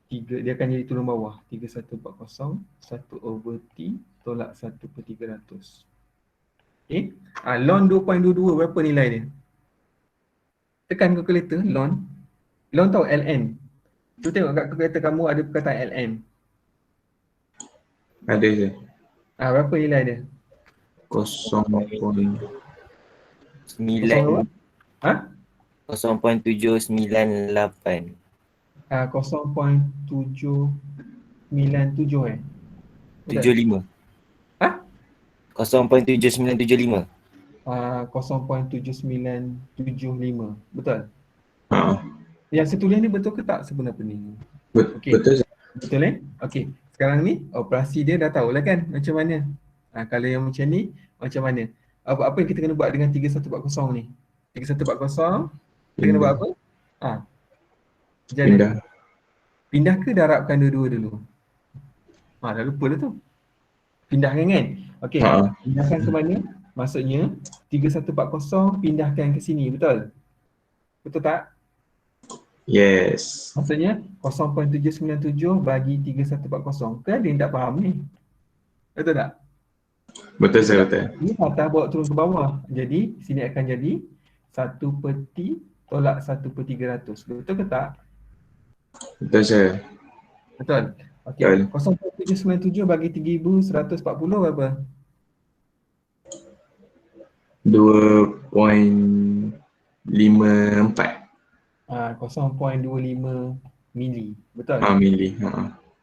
3, dia akan jadi turun bawah 3140 1/T tolak 1/300. Okey, ln 2.22 berapa nilai dia? Tekan kalkulator ln tahu ln. Tu tengok kat kalkulator kamu ada perkataan ln. Ada je. Berapa nilai dia? 0.9. 0.798. 0.797 75. 0.7975. 0.7975. Betul? Yang saya tulis ni betul ke tak sebenarnya pening? Betul je. Betul Okey. Sekarang ni operasi dia dah tahulah kan macam mana. Kalau yang macam ni macam mana? Apa yang kita kena buat dengan 3140 ni? 3140 kita kena buat Pindah. apa? Macam mana? Pindah. Pindah ke darabkan dua-dua dulu? Dah lupa dah tu. Pindahkan kan? Okey. Ha. Pindahkan ke mana? Maksudnya 3140 pindahkan ke sini, betul? Betul tak? Yes. Maksudnya 0.797 bagi 3140. Kan ada yang tak faham ni? Betul tak? Betul saya betul. Ini patah bawa turun ke bawah. Jadi sini akan jadi 1/T tolak 1/300. Betul ke tak? Betul saya. Betul. Okey. 0.797 bagi 3140 berapa? 2.54. 0.25 mili. Betul? Mili.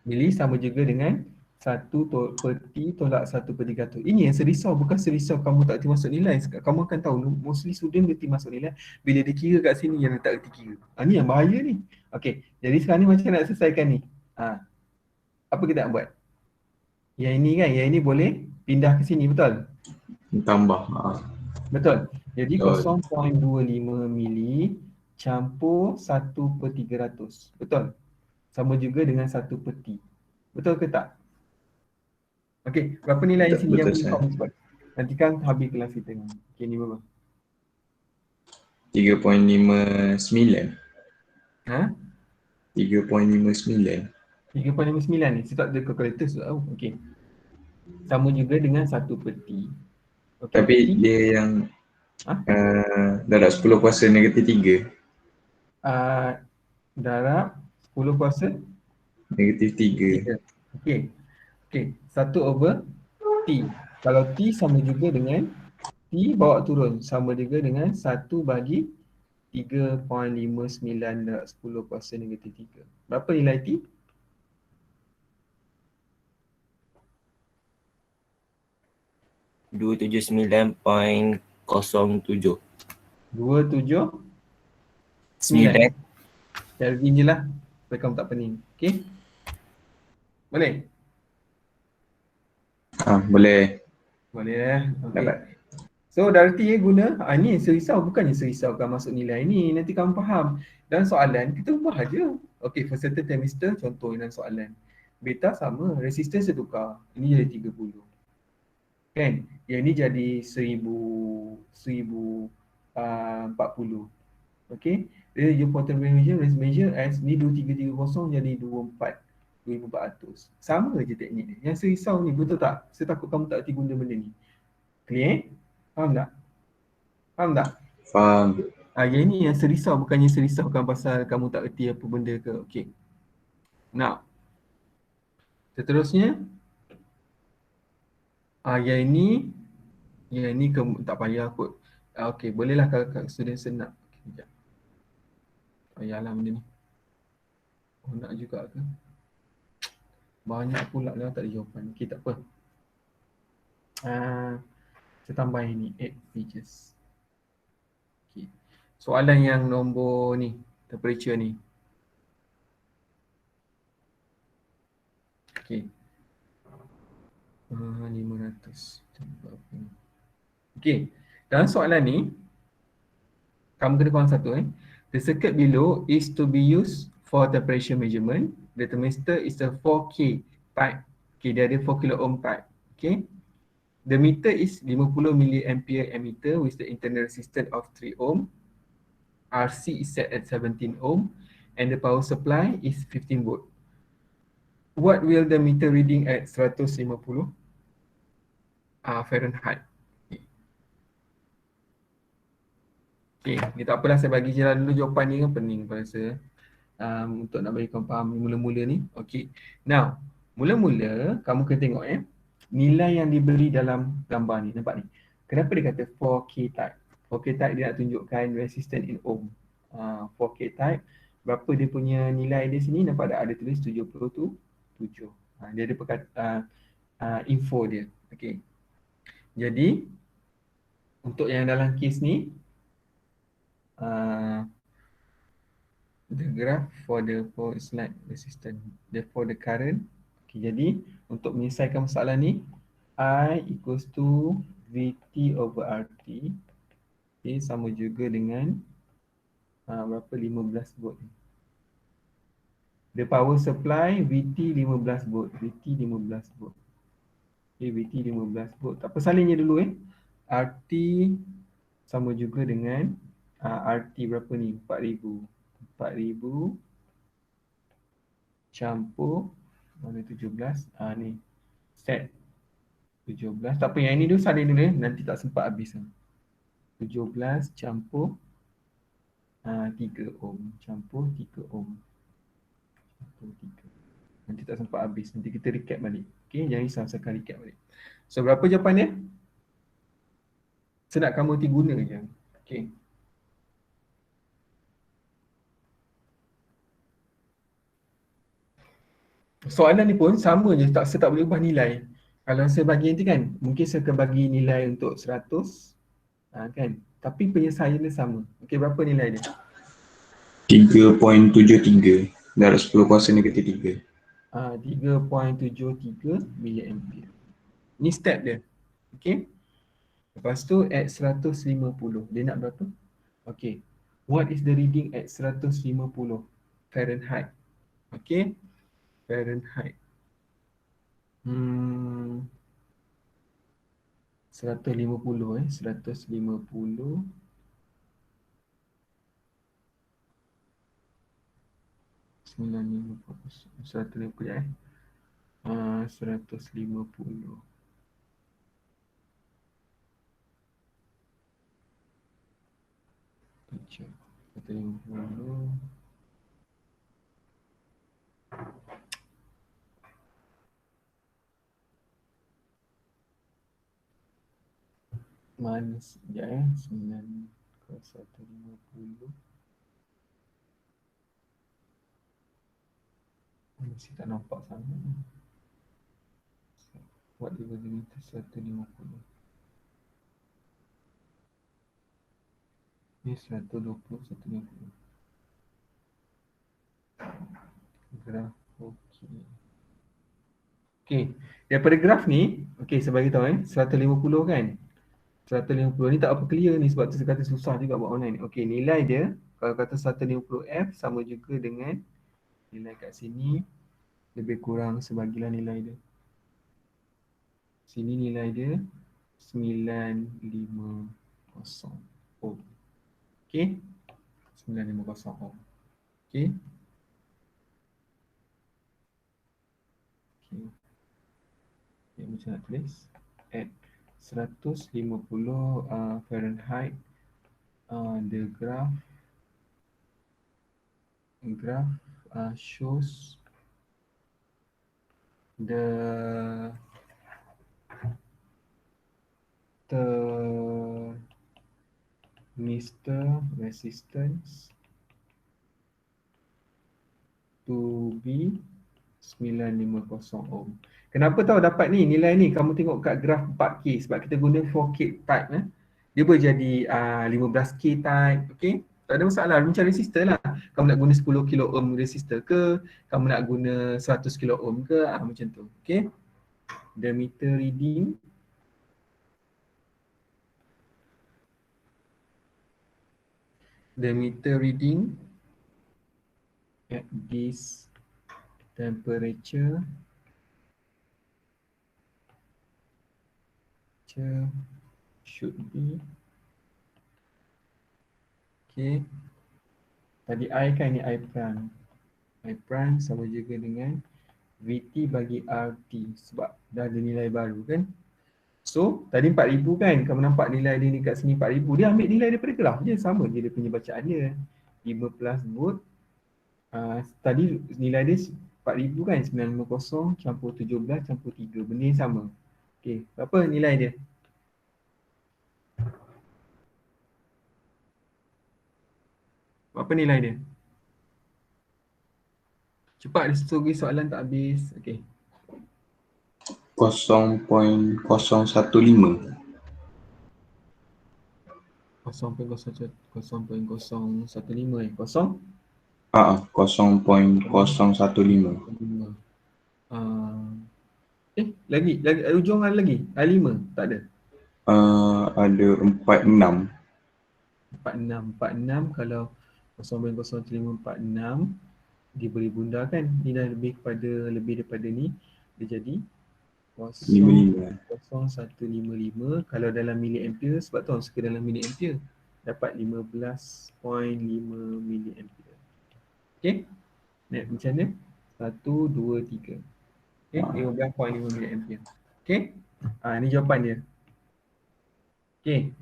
Mili sama juga dengan 1/T tolak 1/300. Ini yang serisau, bukan serisau kamu tak erti masuk nilai. Kamu akan tahu mostly student erti masuk nilai bila dia kira kat sini yang tak erti kira. Ni yang bahaya ni. Okey, jadi sekarang ni macam nak selesaikan ni. Apa kita nak buat? Yang ini kan, yang ini boleh pindah ke sini, betul? Tambah. Betul. Jadi Betul. 0.25 mili campur 1/300. Betul? Sama juga dengan 1/T. Betul ke tak? Okey, berapa nilai Betul, sini yang betul, boleh kau buat? Nanti kan habis kelas kita ni. Okey, ni berapa? 3.59. Ha? 3.59. 3.59 ni. Saya tak ada kalkulator sudah tahu. Okey. Sama juga dengan 1/T. Okey, Tapi T. dia yang Ha? darab 10 kuasa negatif 3. Darab 10 kuasa Negatif 3. 3. Okey. Okey, 1/T. Kalau T sama juga dengan T bawa turun sama juga dengan 1 bagi 3.59 darab 10 kuasa negatif 3. Berapa nilai T? 279.07. 279 Kelvin je lah supaya kamu tak pening. Okey? Boleh? Boleh. Boleh. Okey. Dapat. So Darti guna ni serisau, bukannya serisaukan masuk nilai ni, nanti kamu faham. Dan soalan kita ubah aja. Okey, for certain trimester contoh dalam soalan. Beta sama, resistance dia tukar. Ini jadi 30. Kan? Yang ni jadi 1040. Okey. Dia you potential measure as ni 2330 jadi 24,400. Sama je teknik ni. Yang serisau ni betul tak? Saya takut kamu tak erti guna benda ni. Clear? Faham tak? Faham tak? Faham. Yang ni yang serisau, bukannya serisaukan pasal kamu tak erti apa benda ke. Okey. Now. Seterusnya. Yang ini tak payah kot. Okey, bolehlah kalau student senang. Okay, sekejap. Payahlah benda ni. Nak juga ke? Banyak pula lah tak ada jawapan. Okey, tak apa. Saya tambah ini 8 pages. Okey. Soalan yang nombor ni, temperature ni. Okey. 500. Okey. Dalam soalan ni, kamu kena faham satu The circuit below is to be used for temperature measurement. The thermistor is a 4K type. Okay, dia ada 4 kilo ohm type. Okay. The meter is 50 milliampere ammeter with the internal resistance of 3 ohm. RC is set at 17 ohm and the power supply is 15 volt. What will the meter reading at 150 Fahrenheit? Okay, ni tak apalah, saya bagi je lah dulu jawapan ni kan pening pada saya. Untuk nak bagi kamu faham mula-mula ni. Okay, now mula-mula kamu kena tengok nilai yang diberi dalam gambar ni, nampak ni. Kenapa dia kata 4K type? 4K type dia nak tunjukkan resistance in ohm. 4K type, berapa dia punya nilai dia sini, nampak ada tulis 77. Dia ada info dia. Okay. Jadi untuk yang dalam kes ni, the graph for the slide resistance, for the current, Okay, jadi untuk menyelesaikan masalah ni, I equals to VT over RT. Okay, sama juga dengan berapa? 15 volt. The power supply VT 15 volt. VT 15 volt. Okay, VT 15 volt. Tak apa, salinnya dulu RT sama juga dengan RT berapa ni? 4000. 4000 campur mana 17. Ni set 17. Tak apa, yang ini dulu salin dulu nanti tak sempat habis. 17 campur 3 ohm. Campur 3 ohm. Campur 3. Nanti tak sempat habis. Nanti kita recap balik. Okay, jangan risau, saya akan recap balik. So, berapa jawapannya? Saya nak kamu guna je. Okay. Soalan ni pun sama je, saya tak boleh ubah nilai. Kalau saya bagi nanti kan, mungkin saya akan bagi nilai untuk 100. Kan? Tapi penyelesaian dia sama. Okay, berapa nilai dia? 3.73 darab 10 kuasa negatif 3. 3.73 miliampere. Ni step dia. Okay. Lepas tu at 150. Dia nak berapa? Okay. What is the reading at 150 Fahrenheit? Okay. Fahrenheit. 150 150 150 150 150 mana sekejap 9 ke 150 masih tak nampak sangat ni. What divided into 150 ni 120 150 graf. Okay, daripada graf ni, okay, saya bagi tahu 150 kan. 150 ni tak apa clear ni sebab tu saya kata susah juga buat online. Okay, nilai dia kalau kata 150F sama juga dengan nilai kat sini lebih kurang sebagilah nilai dia. Sini nilai dia 950 ohm. Okay, 950 ohm. Okay. Okay, macam nak tulis at 150 Fahrenheit. The graph shows the thermistor resistance to be 950 ohm. Kenapa tahu dapat ni nilai ni? Kamu tengok kat graf 4K sebab kita guna 4K type dia boleh jadi 15K type. Okay, tak ada masalah, macam resistor lah. Kamu nak guna 10 kilo ohm resistor ke, kamu nak guna 100 kilo ohm ke, macam tu. Okay, the meter reading at this temperature should be, okay, tadi I kan, ni I prime. I prime sama juga dengan VT bagi RT sebab dah ada nilai baru kan. So tadi 4000 kan, kamu nampak nilai dia ni kat sini 4000. Dia ambil nilai daripada graf je, sama je dia punya bacaan dia. 15 volt. Tadi nilai dia 4000 kan, 950 campur 17 campur 3. Benda yang sama. Okay, berapa nilai dia? Apa nilai dia? Cepat, dia suruh soalan tak habis. Okay. 0.015. 0.015 0.015. 0.015. Lagi ujung ada lagi? Ada 5? Tak ada. Ada 46. 46 kalau 0.0546 diberi bunda kan, ni dah lebih daripada ni, dia jadi 55. 0.0155. Kalau dalam miliampere, sebab tu orang suka dalam miliampere, dapat 15.5 miliampere. Okay, macam mana? 1, 2, 3. Okay, 15.5 miliampere. Okay, ni jawapan dia. Okay,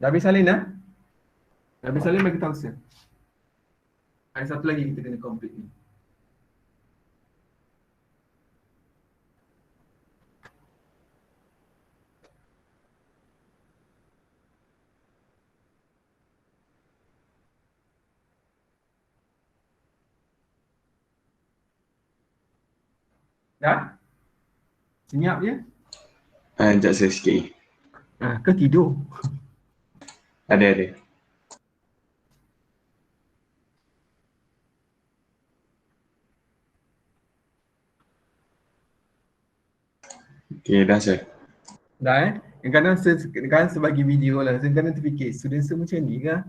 dah habis salin dah? Dah habis salin bagi tahu saya. Ada satu lagi kita kena complete ni. Dah? Senyap je? Sekejap saya sikit. Ke tidur? Ada. Okay, dah saya. Dah kadang sebagi video lah. Saya kadang terfikir, student saya macam ni ke?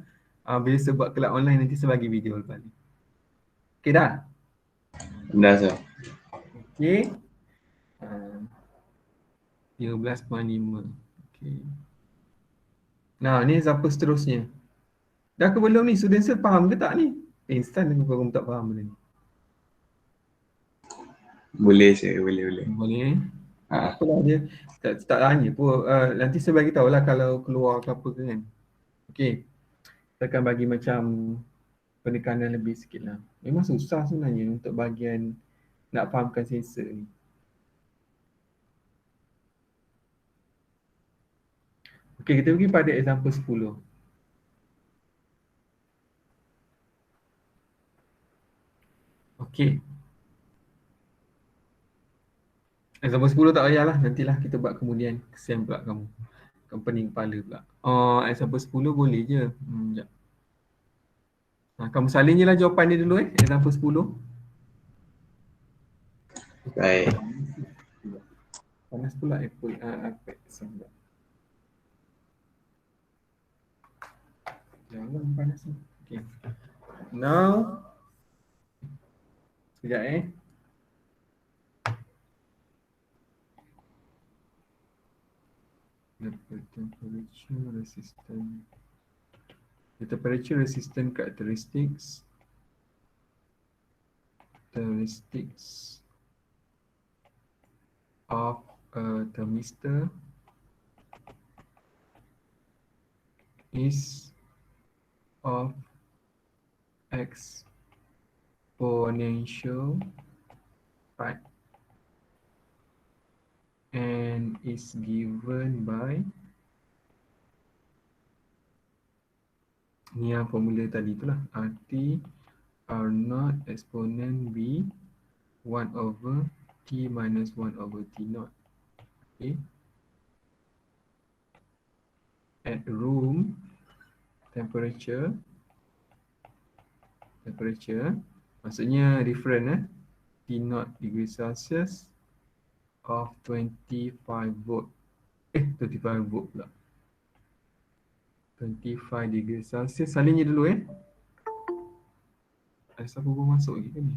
Bila saya buat kelab online nanti saya bagi video lepas ni. Okay dah? Dah saya. Okay. 13.5. Okay. Nah, ni siapa seterusnya? Dah ke belum ni? Student saya faham ke tak ni? Instan aku korang tak faham benda ni. Boleh saya, boleh. Boleh. Ha. Apalah dia. Tak tanya pun. Nanti saya bagi tahu lah kalau keluar ke apa ke kan. Okay. Kita akan bagi macam penekanan lebih sikit lah. Memang susah sebenarnya untuk bahagian nak fahamkan sensor ni. Okay, kita pergi pada example 10. Okay. Example 10 tak payahlah. Nantilah kita buat kemudian. Kesian pula kamu. Pening kepala pula. Example 10 boleh je. Sekejap. Kamu salin je lah jawapan dia dulu example 10. Baik. Panas pula iPad. Sekejap. Jangan panas ni. Okay. Now. Sekejap The temperature resistant characteristics of a thermistor is of exponential type and is given by ni yang formula tadi tu lah, RT R0 exponent B 1 over T minus 1 over T0. Okay. At room temperature maksudnya different T0 degree Celsius of 25 volt. 25 volt pula. 25 degree Celsius. Salin je dulu Ada siapa pun masuk lagi ke ni?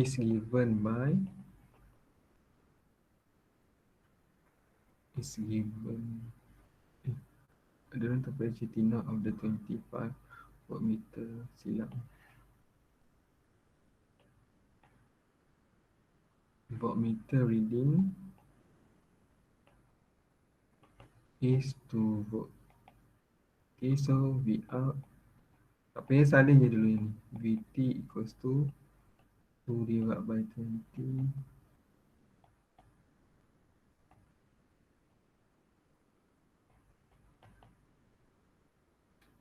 Is given ada orang temperature T0 of the 25 voltmeter. Silap. Voltmeter reading is 2 volt. Okay, so V out. Tak payah salin je dulu ni. VT equals to 2 divided by 20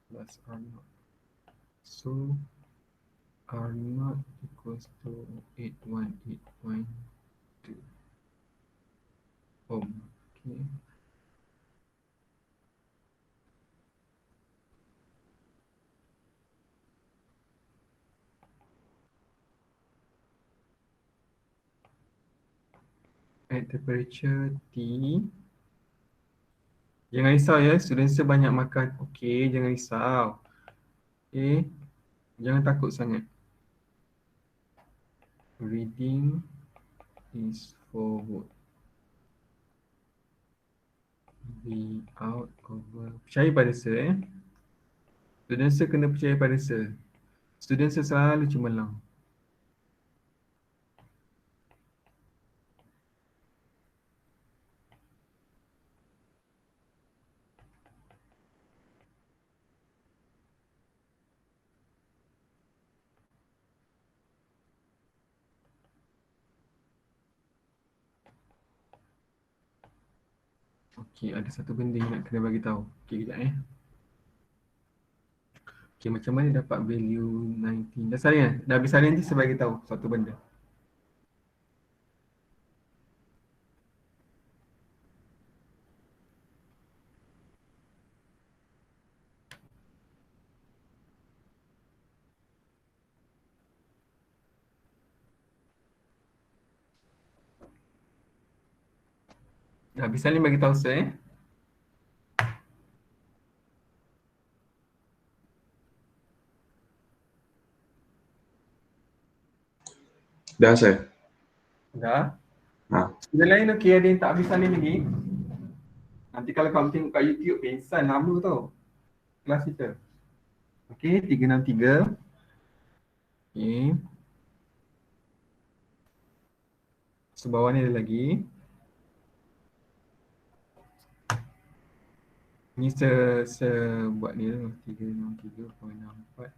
plus R0. So R0 equals to 8181 ohm. Okay. at temperature T. Jangan risau ya, student sebanyak makan. Okey, jangan risau. Okey, jangan takut sangat. Reading is forward. Be out over. Percaya pada saya. Student kena percaya pada saya. Student selalu cemerlang. Okey, ada satu benda yang nak kena bagi tahu. Okey, kejap. Okey, macam mana dapat value 19? Dah salin kan? Dah habis salin nanti saya bagi tahu satu benda. Dah habis salin bagi tahu saya. Dah saya. Dah? Ha. Student lain okey, ada yang tak habis salin lagi? Nanti kalau kamu tengok kat YouTube, pengsan lama tau kelas kita. Okey, 363. Okey. Sebawah ni ada lagi. Ni buat ni lah. 363.64.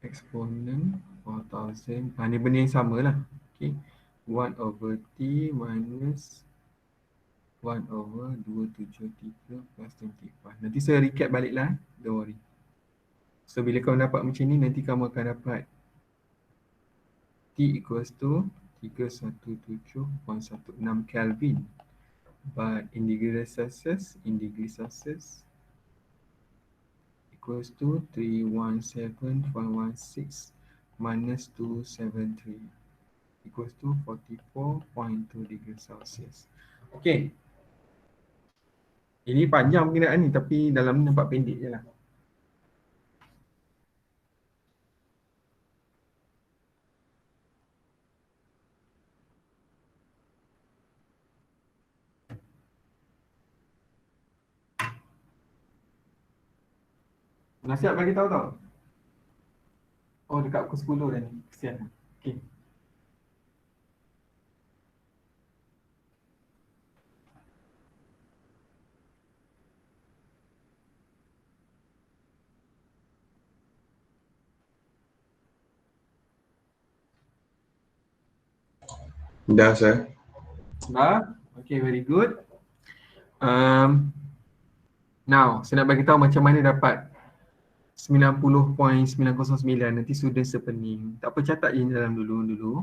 Exponent 4000. Ni benda yang sama lah. Okay. 1 over T minus 1 over 273 plus 24. Nanti saya recap balik lah. Don't worry. So bila kamu dapat macam ni, nanti kamu akan dapat T equals to 317.16 Kelvin. But in degree Celsius, equals to 317.16 minus 273 equals to 44.2 degrees Celsius. Okay. Ini panjang pengenaan ni, tapi dalam ni nampak pendek je lah. Nasihat bagi tahu tau. Oh, dekat pukul 10 dah ni. Kesian. Okay. Dah saya. Dah? Okay, very good. Now, saya nak bagi tahu macam mana dapat 90.909. Nanti student sepening. Tak apa, catat je dalam dulu.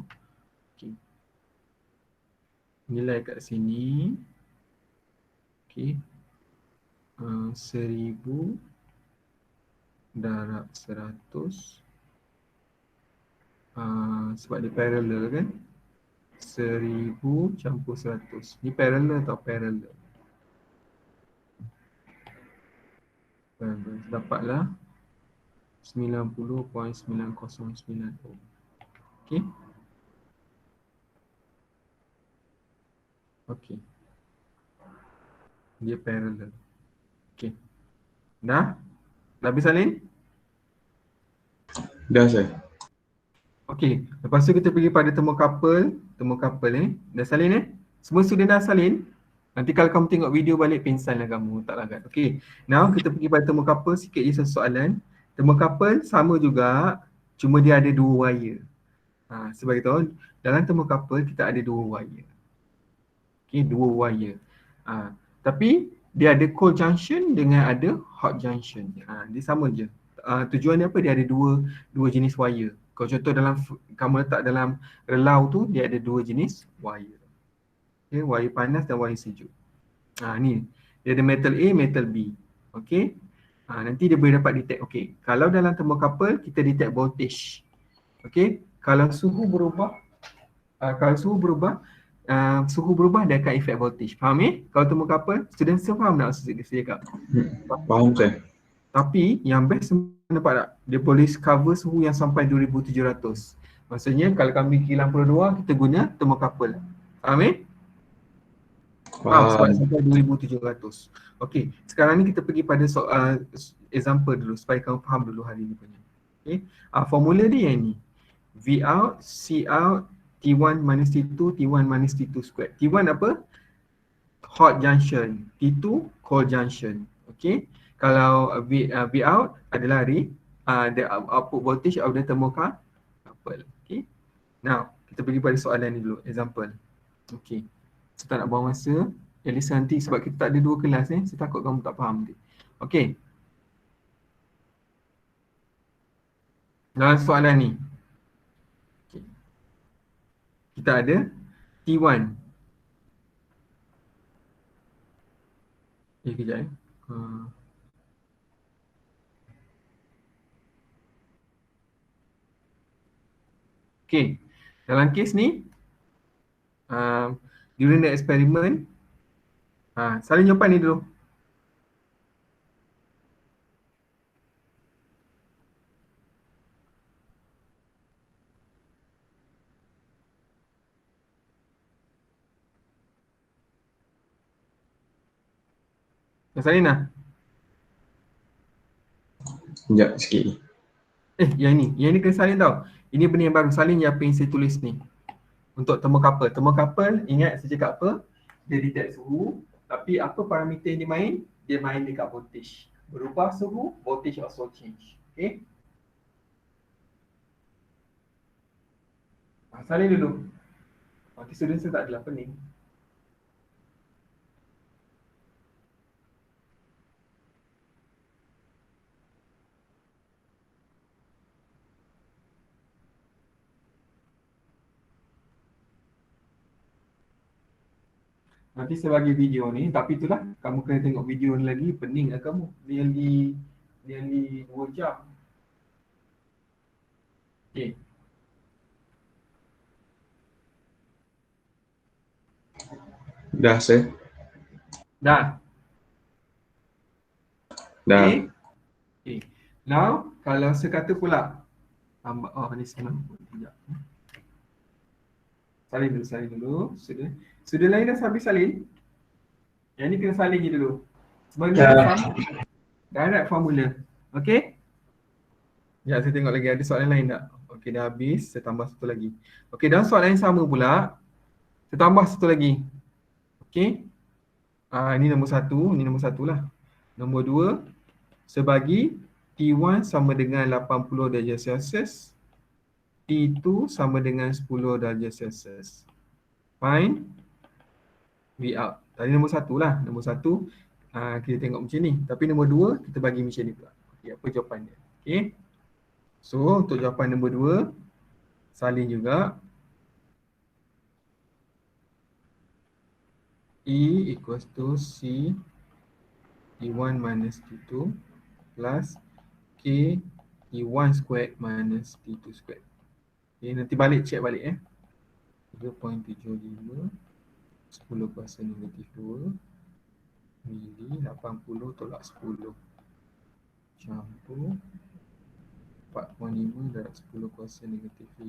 Okay. Nilai kat sini. Okay. 1000 darab 100. Sebab dia parallel kan. 1000 campur 100. Ni parallel atau parallel? Dapatlah 90.909 ohm. Okey. Okey. Dia parallel. Okey. Dah? Dah habis salin? Dah saya. Okey. Lepas tu kita pergi pada thermocouple ni. Dah salin Semua student dah salin? Nanti kalau kamu tengok video balik, pingsan lah kamu, tak lagat. Okay, now kita pergi pada thermocouple, sikit je soalan. Thermocouple sama juga, cuma dia ada 2 wire. Sebagai tahu, dalam thermocouple kita ada 2 wire. Okay, 2 wire. Tapi dia ada cold junction dengan ada hot junction. Dia sama je. Tujuan dia apa? Dia ada dua jenis wire. Kalau contoh kamu letak dalam relau tu, dia ada 2 jenis wire. Okay, wire panas dan wire sejuk. Ni, dia ada metal A, metal B. Okay. Nanti dia boleh dapat detect. Okay, kalau dalam thermocouple, kita detect voltage. Okay, kalau suhu berubah, suhu berubah dia akan efek voltage. Faham Kalau termokapel, student faham tak maksud saya cakap? Faham saya. Tapi yang best nampak tak? Dia boleh cover suhu yang sampai 2700. Maksudnya kalau kami kilang 62 kita guna termokapel. Faham Faham sebab Faham. sampai 2700. Okey, sekarang ni kita pergi pada soal example dulu supaya kamu faham dulu hari ni punya. Okey. Formula dia yang ni. V out, C out, T1 minus T2, T1 minus T2 squared. T1 apa? Hot junction. T2 cold junction. Okey. Kalau V out adalah the output voltage of the thermocouple. Okey. Now, kita pergi pada soalan ni dulu, example. Okey. Saya tak nak buang masa. At least nanti sebab kita tak ada 2 kelas saya takut kamu tak faham nanti. Okey. Dalam soalan ni. Okay. Kita ada T1. Kejap Okay. Dalam kes ni, during the experiment, salin jawapan ni dulu. Salin lah. Sekejap sikit ni. Yang ni kena salin tau. Ini benda yang baru, salin je apa yang saya tulis ni. Untuk thermocouple. Thermocouple, ingat saya cakap apa? Dia detect suhu, tapi apa parameter yang dia main? Dia main dekat voltage. Berubah suhu, voltage also change. Okay? Salin dulu. Nanti student saya tak adalah pening. Nanti saya bagi video ni, tapi itulah kamu kena tengok video ni lagi, pening lah kamu. Nearly 2 jam. Okay. Dah saya. Dah. Dah. Okay. Now, kalau saya kata pula, ni senang. Sekejap. Salin dulu. Sudah lain dah habis salin. Yang ni kena salin je dulu. Sebenarnya direct formula. Okay? Ya, saya tengok lagi ada soalan lain tak? Okay, dah habis. Saya tambah satu lagi. Okay, dalam soalan yang sama pula, saya tambah satu lagi. Okay? Ini nombor 1. Ini nombor 1 lah. Nombor 2, sebagi T1 sama dengan 80 darjah Celsius, T2 sama dengan 10 darjah Celsius. Find V out. Tadi nombor 1 lah. Nombor 1 kita tengok macam ni. Tapi nombor 2 kita bagi macam ni pula. Okay, apa jawapan dia? Okay. So untuk jawapan nombor 2, salin juga. E equals to C T1 minus T2 plus K T1 squared minus T2 squared. Okay, nanti balik, check balik 3.75 10 kuasa negatif 2 mili 80 tolak 10 campur 4.5 darab 10 kuasa negatif 5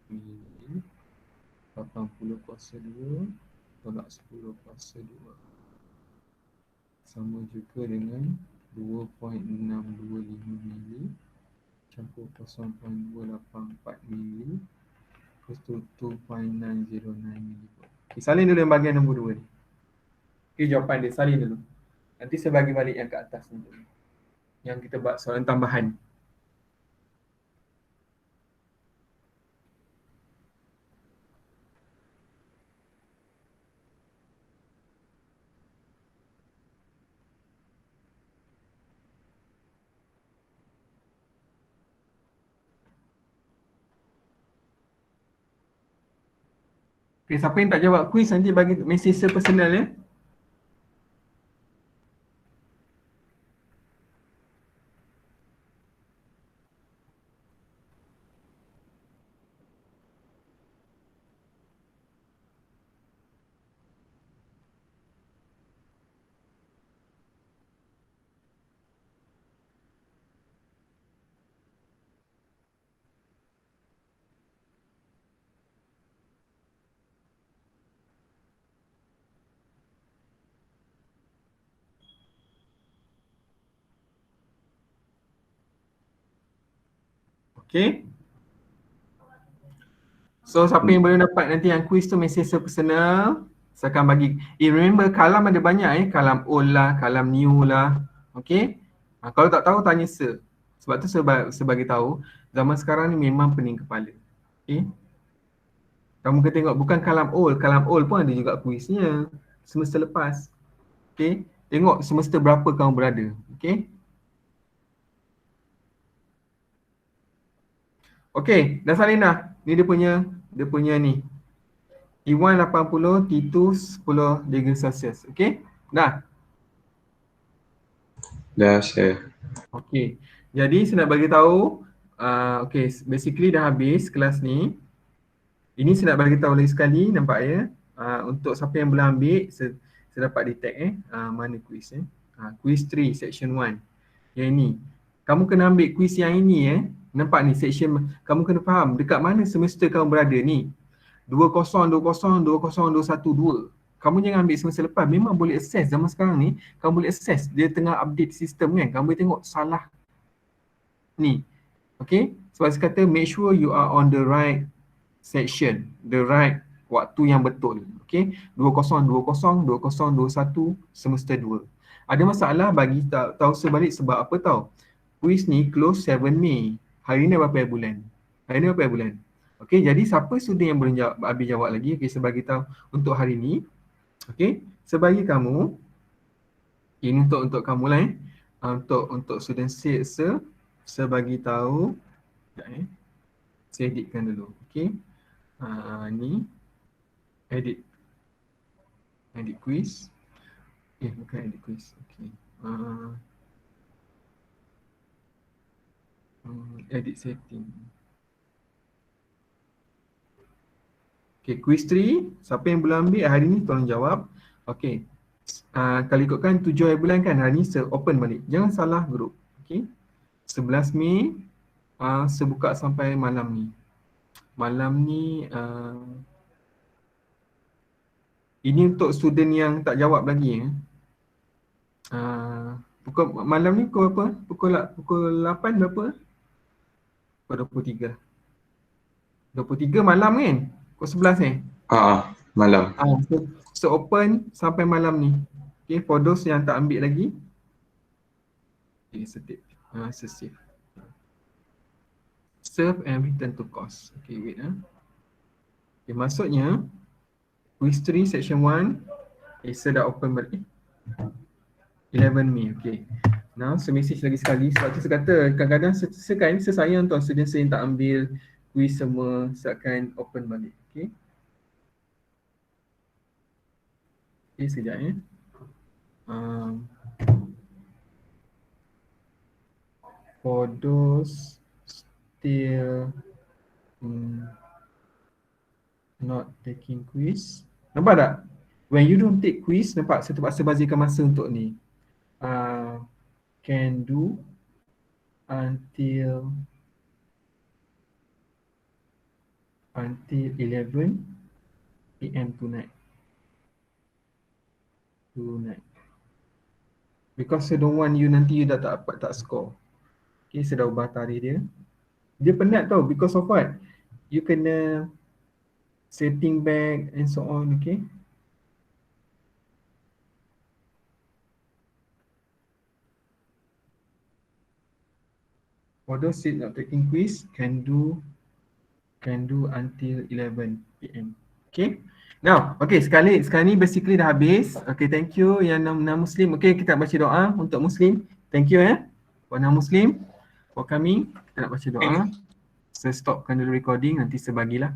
mili 80 kuasa 2 tolak 10 kuasa 2 sama juga dengan 2.625 mili campur 0.284 mili equals to 2.909 mili. Okay, salin dulu yang bahagian nombor 2 ni. Okay, jawapan dia salin dulu. Nanti saya bagi balik yang kat atas ni dulu. Yang kita buat soalan tambahan. Okay, siapa yang tak jawab kuis nanti bagi mesej personal ya. Okay. So siapa yang boleh dapat nanti yang quiz tu mesej personal, saya akan bagi. Remember kalam ada banyak kalam old lah, kalam new lah. Okay. Kalau tak tahu tanya sir. Sebab tu saya bagi tahu zaman sekarang ni memang pening kepala. Okay. Kamu kena tengok bukan kalam old pun ada juga kuisnya semester lepas. Okay. Tengok semester berapa kamu berada. Okay. Okay, dah Salina. Ni dia punya ni. T1 80, T2 10 degree Celsius. Okay? Dah? Dah saya. Okay. Jadi saya nak bagi tahu, okay, basically dah habis kelas ni. Ini saya nak bagi tahu lagi sekali, nampak ya? Untuk siapa yang boleh ambil, saya dapat detect mana quiz quiz 3 section 1. Yang ini. Kamu kena ambil quiz yang ini Nampak ni section, kamu kena faham dekat mana semester kamu berada ni. 2020, 2021, 2. Kamu jangan ambil semester lepas, memang boleh access zaman sekarang ni, kamu boleh access, dia tengah update sistem kan, kamu boleh tengok salah ni. Okay, sebab saya kata make sure you are on the right section, the right waktu yang betul. Okay, 2020, 2021 semester 2. Ada masalah bagi tahu sebalik sebab apa tahu? Quiz ni close 7 Mei. Hari ni berapa bulan? Okey, jadi siapa student yang boleh jawab lagi? Okey, saya bagi tahu untuk hari ni. Okey, saya bagi kamu. Ini untuk kamu lah untuk student C, saya bagi tahu. Sekejap saya editkan dulu. Okey. Ni edit quiz. Bukan edit quiz. Okey. Edit setting. Okay, quiz 3. Siapa yang boleh ambil hari ni tolong jawab. Okay. Kalau ikutkan 7 hari bulan kan, hari ni saya open balik. Jangan salah grup. Okay. 11 Mei. Saya buka sampai malam ni. Malam ni ini untuk student yang tak jawab lagi. Malam ni pukul berapa? Pukul 8 berapa? Pukul 23 malam kan? Pukul 11 malam. So open sampai malam ni. Okay, for those yang tak ambil lagi. Okay, save. Save and return to course. Okay, wait Okay, maksudnya quiz 3 section 1 saya dah open balik. 11 Mei, okay. Now, saya message lagi sekali sebab tu saya kata kadang-kadang saya sayang tuan student saya yang tak ambil quiz semua, saya akan open balik. Okay. Okay, sekejap for those still not taking quiz, nampak tak? When you don't take quiz, nampak saya terpaksa bazirkan masa untuk ni. Can do until 11 PM tonight. Because I don't want you nanti you dah tak score. Okay, saya dah ubah tarikh dia. Dia penat tau because of what? You kena setting back and so on, okay? For those still not taking quiz, can do until 11 PM. Okay. Now, okay, sekarang ni basically dah habis. Okay, thank you yang non-Muslim. Okay, kita baca doa untuk Muslim. Thank you for non-Muslim for coming. Kita nak baca doa. Saya stopkan dulu recording, nanti saya bagilah.